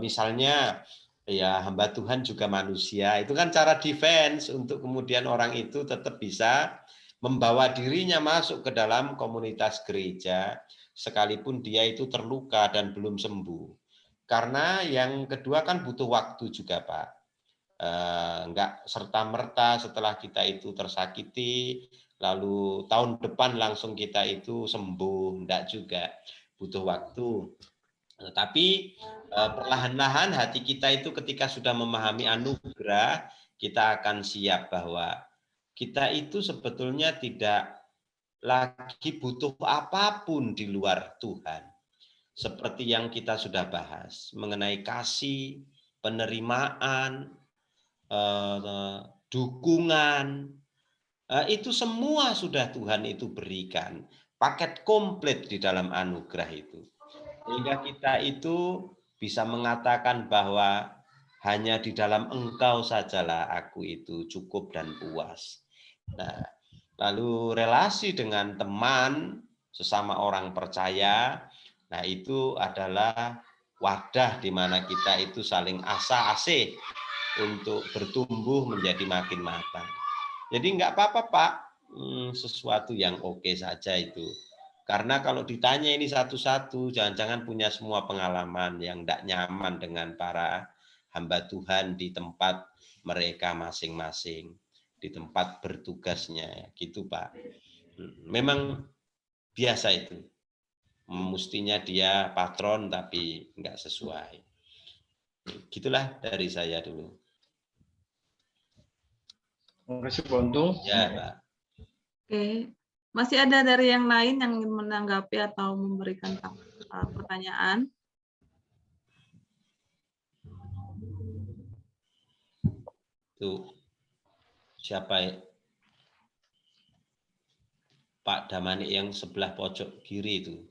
misalnya, ya hamba Tuhan juga manusia, itu kan cara defense untuk kemudian orang itu tetap bisa membawa dirinya masuk ke dalam komunitas gereja, sekalipun dia itu terluka dan belum sembuh. Karena yang kedua kan butuh waktu juga, Pak. Enggak serta-merta setelah kita itu tersakiti, lalu tahun depan langsung kita itu sembuh, enggak juga, butuh waktu. Tetapi perlahan-lahan hati kita itu ketika sudah memahami anugerah, kita akan siap bahwa kita itu sebetulnya tidak lagi butuh apapun di luar Tuhan. Seperti yang kita sudah bahas mengenai kasih, penerimaan, dukungan, itu semua sudah Tuhan itu berikan, paket komplit di dalam anugerah itu, sehingga kita itu bisa mengatakan bahwa hanya di dalam Engkau sajalah aku itu cukup dan puas. Nah, lalu relasi dengan teman, sesama orang percaya, nah itu adalah wadah di mana kita itu saling asa-asih untuk bertumbuh menjadi makin matang. Jadi enggak apa-apa, Pak, sesuatu yang oke saja itu. Karena kalau ditanya ini satu-satu, jangan-jangan punya semua pengalaman yang enggak nyaman dengan para hamba Tuhan di tempat mereka masing-masing, di tempat bertugasnya, gitu, Pak. Memang biasa itu. Mestinya dia patron tapi enggak sesuai. Gitulah dari saya dulu. Terima kasih, Pak Untung. Ya, Pak. Oke, masih ada dari yang lain yang ingin menanggapi atau memberikan pertanyaan? Tuh, siapa ya? Pak Damani yang sebelah pojok kiri itu.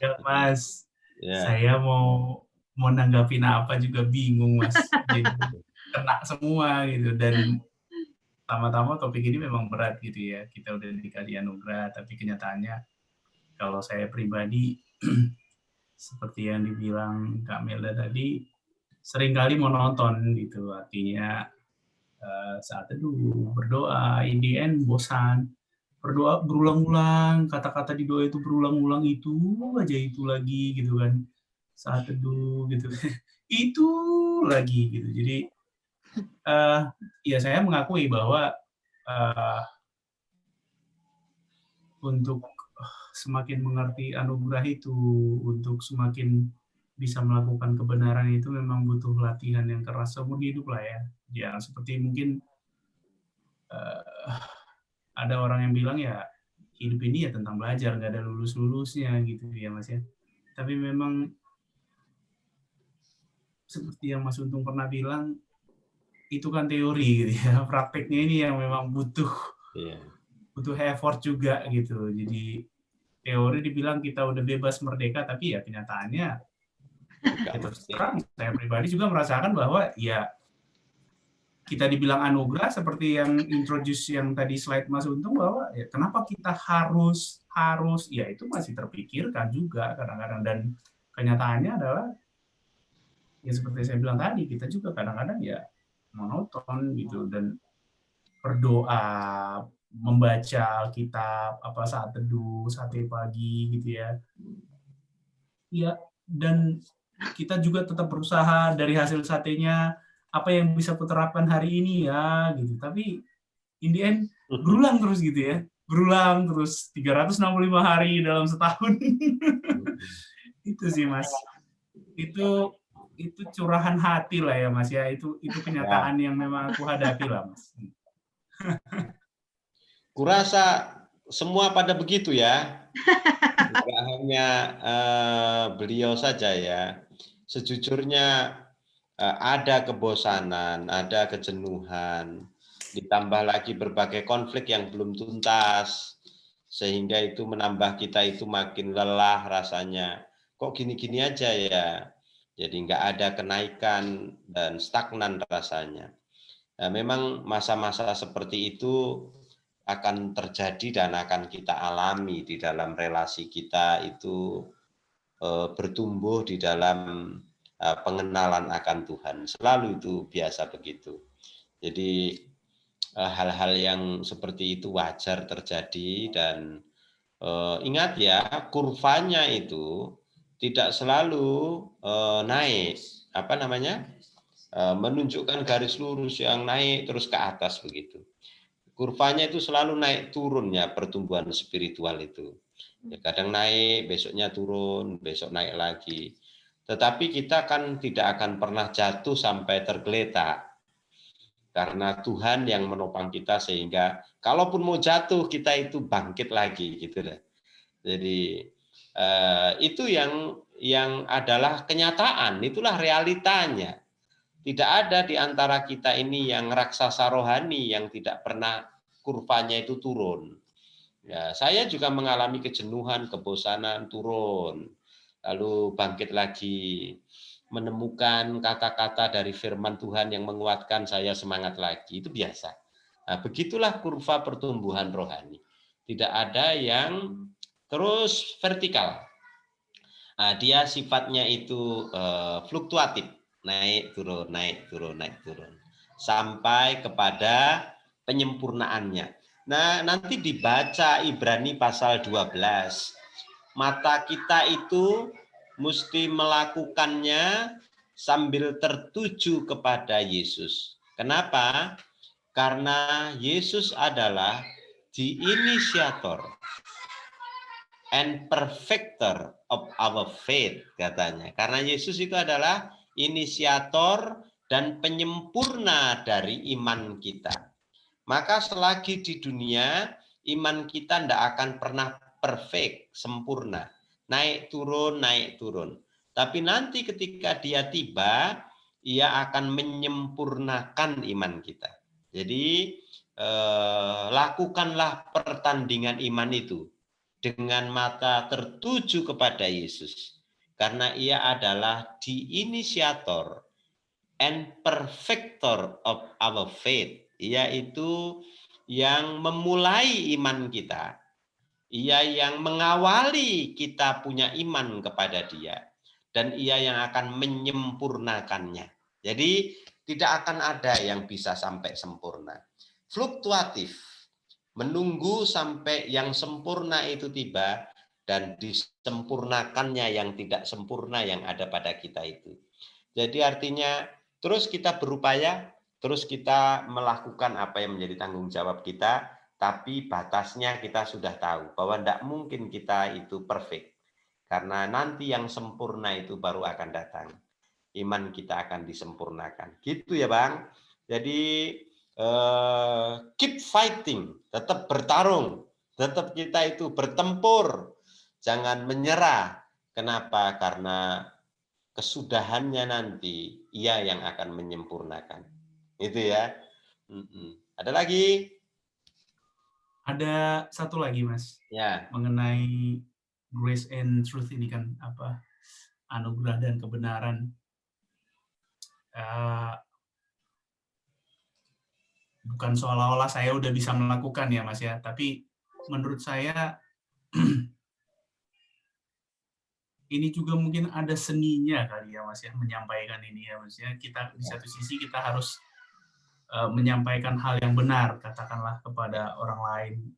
Ya, Mas. Ya. Saya mau nanggapin apa juga bingung, Mas. Jadi kena semua gitu. Dan pertama-tama topik ini memang berat gitu ya. Kita udah dikasih anugerah, tapi kenyataannya kalau saya pribadi seperti yang dibilang Kak Melda tadi, seringkali monoton gitu. Artinya saat teduh, berdoa, in the end bosan. Berdoa berulang-ulang, kata-kata di doa itu berulang-ulang, itu aja itu lagi gitu kan. Saat teduh gitu. Itu lagi gitu. Jadi ya saya mengakui bahwa untuk semakin mengerti anugerah itu, untuk semakin bisa melakukan kebenaran itu memang butuh latihan yang keras seumur hidup lah ya. Ya seperti mungkin ada orang yang bilang ya hidup ini ya tentang belajar, nggak ada lulus-lulusnya gitu ya Mas ya. Tapi memang seperti yang Mas Untung pernah bilang, itu kan teori gitu ya. Prakteknya ini yang memang butuh effort juga gitu. Jadi teori dibilang kita udah bebas merdeka, tapi ya kenyataannya ya terus terang saya pribadi juga merasakan bahwa ya kita dibilang anugerah seperti yang introduce yang tadi slide Mas Untung, bahwa ya kenapa kita harus ya itu masih terpikirkan juga kadang-kadang, dan kenyataannya adalah ya seperti saya bilang tadi, kita juga kadang-kadang ya monoton gitu, dan berdoa, membaca Alkitab apa saat teduh, sate pagi gitu ya. Ya, dan kita juga tetap berusaha dari hasil satenya apa yang bisa kuterapkan hari ini ya gitu. Tapi in the end berulang terus gitu ya. Berulang terus 365 hari dalam setahun. Itu sih Mas. Itu curahan hati lah ya Mas ya. Itu kenyataan yang memang aku hadapi lah Mas. Kurasa semua pada begitu ya. Tidak hanya beliau saja ya. Sejujurnya ada kebosanan, ada kejenuhan, ditambah lagi berbagai konflik yang belum tuntas, sehingga itu menambah kita itu makin lelah rasanya. Kok gini-gini aja ya? Jadi nggak ada kenaikan dan stagnan rasanya. Nah, memang masa-masa seperti itu akan terjadi dan akan kita alami di dalam relasi kita itu bertumbuh di dalam pengenalan akan Tuhan. Selalu itu biasa begitu. Jadi hal-hal yang seperti itu wajar terjadi, dan ingat ya, kurvanya itu tidak selalu naik, menunjukkan garis lurus yang naik terus ke atas begitu. Kurvanya itu selalu naik turunnya pertumbuhan spiritual itu. Ya, kadang naik, besoknya turun, besok naik lagi. Tetapi kita kan tidak akan pernah jatuh sampai tergeletak. Karena Tuhan yang menopang kita, sehingga kalaupun mau jatuh kita itu bangkit lagi gitu deh. Jadi itu yang adalah kenyataan, itulah realitanya. Tidak ada di antara kita ini yang raksasa rohani yang tidak pernah kurvanya itu turun. Ya, saya juga mengalami kejenuhan, kebosanan, turun. Lalu bangkit lagi, menemukan kata-kata dari firman Tuhan yang menguatkan saya semangat lagi. Itu biasa. Nah, begitulah kurva pertumbuhan rohani. Tidak ada yang terus vertikal. Nah, dia sifatnya itu fluktuatif. Naik, turun, naik, turun, naik, turun. Sampai kepada penyempurnaannya. Nah, nanti dibaca Ibrani pasal 12. Mata kita itu mesti melakukannya sambil tertuju kepada Yesus. Kenapa? Karena Yesus adalah the initiator and perfecter of our faith, katanya. Karena Yesus itu adalah inisiator dan penyempurna dari iman kita. Maka selagi di dunia, iman kita tidak akan pernah perfect, sempurna. Naik turun, naik turun. Tapi nanti ketika dia tiba, ia akan menyempurnakan iman kita. Jadi lakukanlah pertandingan iman itu dengan mata tertuju kepada Yesus. Karena ia adalah the initiator and perfecter of our faith. Ia itu yang memulai iman kita. Ia yang mengawali kita punya iman kepada dia. Dan ia yang akan menyempurnakannya. Jadi tidak akan ada yang bisa sampai sempurna. Fluktuatif. Menunggu sampai yang sempurna itu tiba dan disempurnakannya yang tidak sempurna yang ada pada kita itu. Jadi artinya terus kita berupaya, terus kita melakukan apa yang menjadi tanggung jawab kita, tapi batasnya kita sudah tahu bahwa tidak mungkin kita itu perfect. Karena nanti yang sempurna itu baru akan datang. Iman kita akan disempurnakan. Gitu ya Bang. Jadi keep fighting, tetap bertarung, tetap kita itu bertempur, jangan menyerah. Kenapa? Karena kesudahannya nanti ia yang akan menyempurnakan. Itu ya. Ada lagi? Ada satu lagi, Mas. Ya. Mengenai grace and truth ini kan apa? Anugerah dan kebenaran. Bukan seolah-olah saya udah bisa melakukan ya, Mas ya, tapi menurut saya ini juga mungkin ada seninya kali ya, Mas ya, menyampaikan ini ya, Mas ya. Kita di satu sisi kita harus menyampaikan hal yang benar, katakanlah kepada orang lain,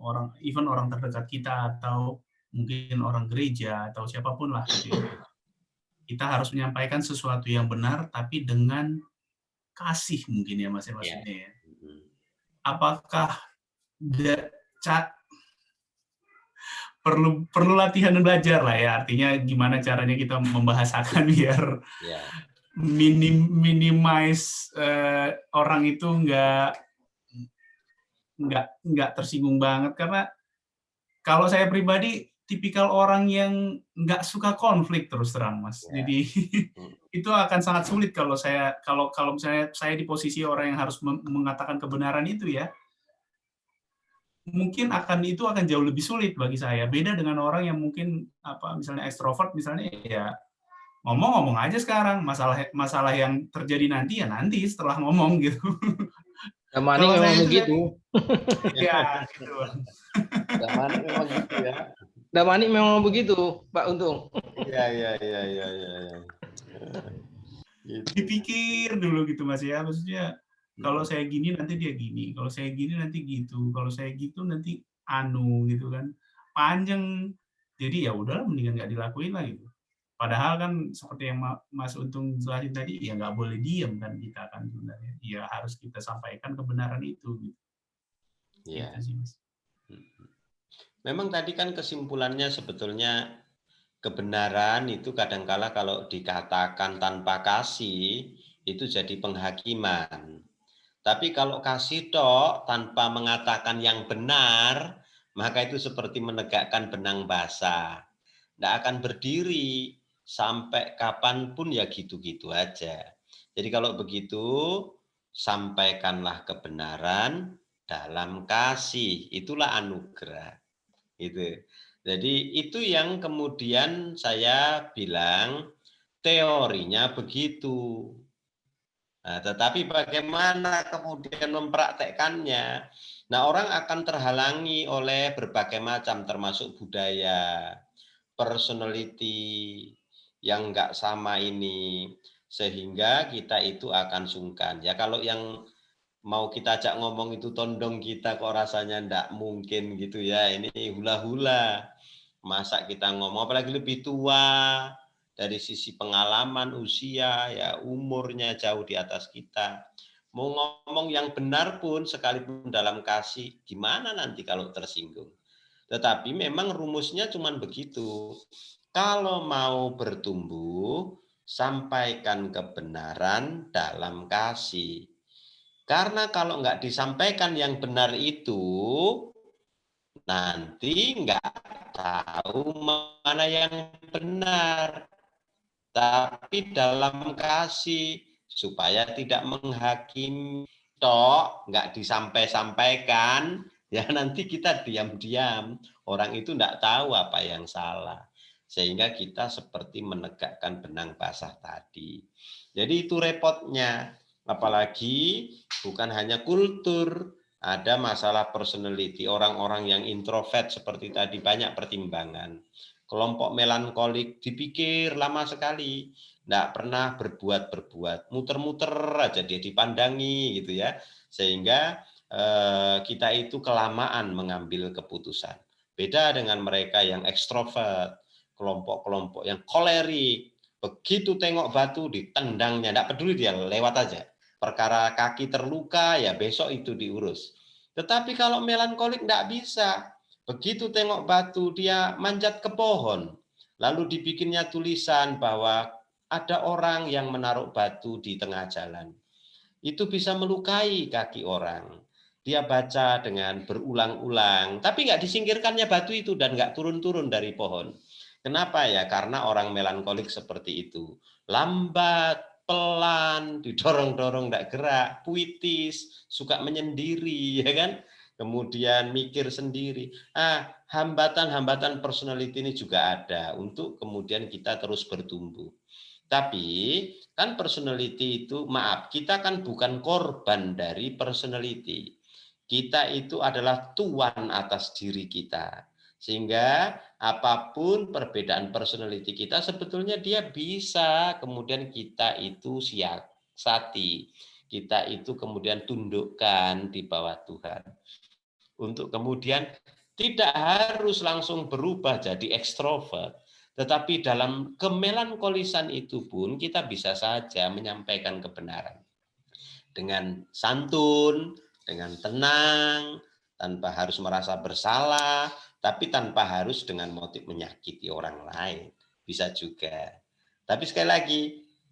orang even orang terdekat kita atau mungkin orang gereja atau siapapun lah gitu ya. Kita harus menyampaikan sesuatu yang benar tapi dengan kasih mungkin ya, Mas ya, maksudnya ya. Apakah perlu latihan dan belajar lah ya, artinya gimana caranya kita membahasakan biar minimize orang itu nggak tersinggung banget, karena kalau saya pribadi tipikal orang yang nggak suka konflik terus terang, Mas. Jadi itu akan sangat sulit kalau misalnya saya di posisi orang yang harus mengatakan kebenaran itu ya. Mungkin itu akan jauh lebih sulit bagi saya. Beda dengan orang yang mungkin misalnya ekstrovert misalnya ya ngomong aja sekarang, masalah yang terjadi nanti ya nanti setelah ngomong gitu. Damani memang begitu. Ya, gitu. Damani memang gitu ya. Damani memang begitu, Pak Untung. Iya. Dipikir dulu gitu, Mas ya. Maksudnya kalau saya gini nanti dia gini, kalau saya gini nanti gitu, kalau saya gitu nanti gitu kan. Panjang. Jadi ya udah mendingan nggak dilakuin lah gitu. Padahal kan seperti yang Mas Untung jelasin tadi, ya nggak boleh diem kan kita kan sebenarnya. Ya harus kita sampaikan kebenaran itu. Gitu. Iya. Gitu sih, Mas. Memang tadi kan kesimpulannya sebetulnya kebenaran itu kadangkala kalau dikatakan tanpa kasih itu jadi penghakiman. Tapi kalau kasih tok tanpa mengatakan yang benar, maka itu seperti menegakkan benang basah. Tidak akan berdiri sampai kapanpun ya gitu-gitu aja. Jadi kalau begitu, sampaikanlah kebenaran dalam kasih. Itulah anugerah. Itu. Jadi itu yang kemudian saya bilang teorinya begitu. Nah, tetapi bagaimana kemudian mempraktekkannya? Nah, orang akan terhalangi oleh berbagai macam termasuk budaya, personality yang enggak sama ini, sehingga kita itu akan sungkan. Ya kalau yang mau kita ajak ngomong itu tondong kita kok rasanya enggak mungkin gitu ya, ini hula-hula. Masa kita ngomong, apalagi lebih tua, dari sisi pengalaman, usia, ya umurnya jauh di atas kita. Mau ngomong yang benar pun, sekalipun dalam kasih, gimana nanti kalau tersinggung? Tetapi memang rumusnya cuma begitu. Kalau mau bertumbuh, sampaikan kebenaran dalam kasih. Karena kalau nggak disampaikan yang benar itu, nanti nggak tahu mana yang benar. Tapi dalam kasih, supaya tidak menghakimi, nggak disampaikan, ya nanti kita diam-diam. Orang itu nggak tahu apa yang salah. Sehingga kita seperti menegakkan benang basah tadi. Jadi itu repotnya. Apalagi bukan hanya kultur, ada masalah personality. Orang-orang yang introvert seperti tadi banyak pertimbangan. Kelompok melankolik dipikir lama sekali, enggak pernah berbuat, muter-muter aja dia dipandangi gitu ya, sehingga kita itu kelamaan mengambil keputusan. Beda dengan mereka yang ekstrovert, kelompok-kelompok yang kolerik, begitu tengok batu ditendangnya, enggak peduli dia lewat aja. Perkara kaki terluka ya besok itu diurus. Tetapi kalau melankolik enggak bisa. Begitu tengok batu, dia manjat ke pohon. Lalu dibikinnya tulisan bahwa ada orang yang menaruh batu di tengah jalan. itu bisa melukai kaki orang. Dia baca dengan berulang-ulang, tapi nggak disingkirkannya batu itu dan nggak turun-turun dari pohon. Kenapa ya? Karena orang melankolik seperti itu. Lambat, pelan, didorong-dorong nggak gerak, puitis, suka menyendiri, ya kan? Kemudian mikir sendiri. Hambatan-hambatan personality ini juga ada untuk kemudian kita terus bertumbuh. Tapi kan personality itu, maaf, kita kan bukan korban dari personality. Kita itu adalah tuan atas diri kita. Sehingga apapun perbedaan personality kita, sebetulnya dia bisa kemudian kita itu siasati. Kita itu kemudian tundukkan di bawah Tuhan. Untuk kemudian tidak harus langsung berubah jadi ekstrovert. Tetapi dalam kemelankolisan itu pun kita bisa saja menyampaikan kebenaran. Dengan santun, dengan tenang, tanpa harus merasa bersalah, tapi tanpa harus dengan motif menyakiti orang lain. Bisa juga. Tapi sekali lagi,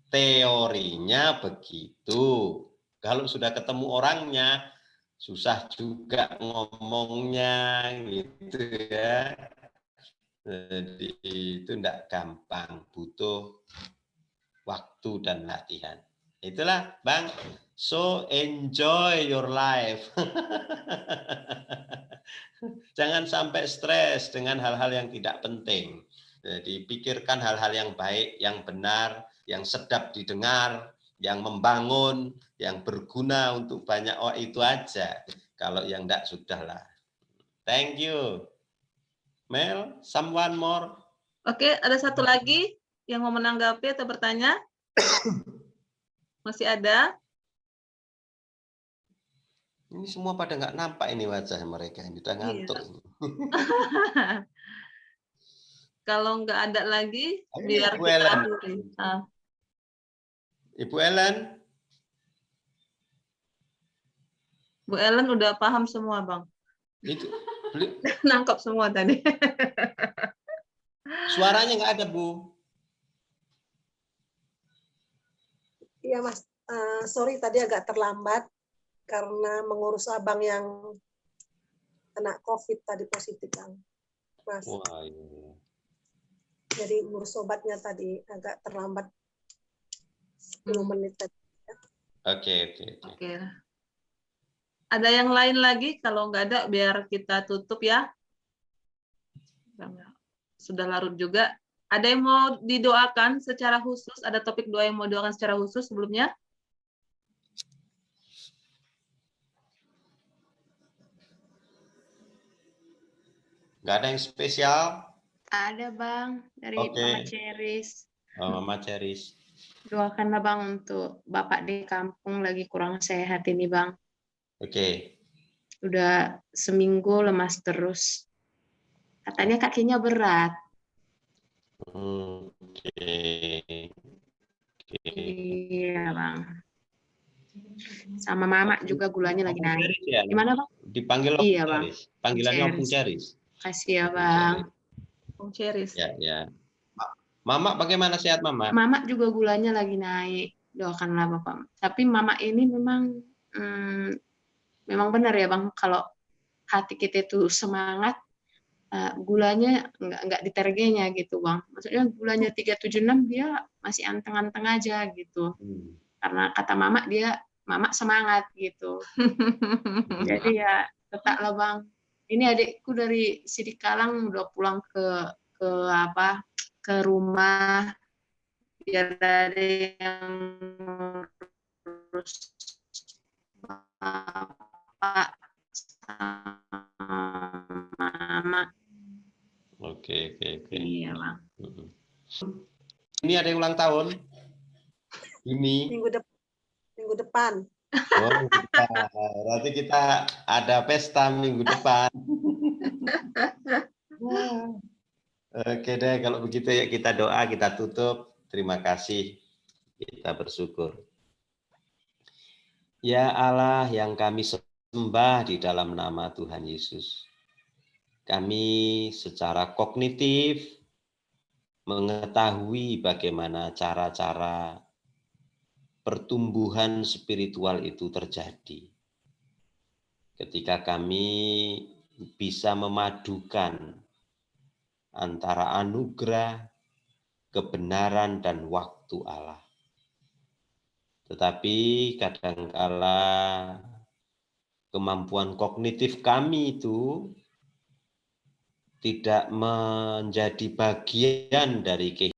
teorinya begitu. Kalau sudah ketemu orangnya, susah juga ngomongnya gitu ya. Jadi itu tidak gampang, butuh waktu dan latihan. Itulah Bang, so enjoy your life. Jangan sampai stres dengan hal-hal yang tidak penting. Jadi pikirkan hal-hal yang baik, yang benar, yang sedap didengar, yang membangun, yang berguna untuk banyak orang, itu aja. Kalau yang enggak, sudahlah. Thank you. Mel, someone more? Oke, ada satu lagi yang mau menanggapi atau bertanya? Masih ada? Ini semua pada nggak nampak ini wajah mereka, ini udah ngantuk. Iya. Kalau nggak ada lagi, biar Ibu kita Ellen. akhiri. Ibu Ellen? Bu Ellen udah paham semua, Bang. Itu Nangkep semua tadi. suaranya nggak ada, Bu. Iya Mas, sorry tadi agak terlambat karena mengurus abang yang kena COVID tadi positif, Bang. Mas. Wah, iya. Jadi ngurus obatnya tadi agak terlambat 10 menit tadi. Oke. Ada yang lain lagi? Kalau nggak ada, biar kita tutup ya. Sudah larut juga. Ada yang mau didoakan secara khusus? Ada topik doa yang mau didoakan secara khusus sebelumnya? Nggak ada yang spesial? Ada Bang, dari Mama Ceris. Mama Ceris. Doakanlah Bang untuk Bapak di kampung lagi kurang sehat ini Bang. Oke. Udah seminggu lemas terus. Katanya kakinya berat. Iya Bang. Sama Mama juga gulanya lagi naik. Ya? Gimana Bang? Dipanggil iya, Bang. Panggilannya Opung Ceris. Kasih ya Bang. Opung Ceris. Ya. Mama bagaimana sehat Mama? Mama juga gulanya lagi naik. Doakanlah Bapak. Tapi Mama ini memang benar ya Bang, kalau hati kita itu semangat, gulanya nggak ditergenya gitu Bang. Maksudnya gulanya 376 dia masih anteng-anteng aja gitu. Karena kata Mama Mama semangat gitu. Jadi ya tetaplah Bang. Ini adikku dari Sidikalang udah pulang ke rumah biar ada yang ngurus Bapak sama Mama. Oke. Iya Bang. Ini ada yang ulang tahun? Ini Minggu depan. Oh, berarti kita ada pesta minggu depan. Oke deh, kalau begitu ya kita doa, kita tutup. Terima kasih, kita bersyukur. Ya Allah yang kami sembah di dalam nama Tuhan Yesus. Kami secara kognitif mengetahui bagaimana cara-cara pertumbuhan spiritual itu terjadi. Ketika kami bisa memadukan antara anugerah, kebenaran, dan waktu Allah. Tetapi kadangkala kemampuan kognitif kami itu tidak menjadi bagian dari kehidupan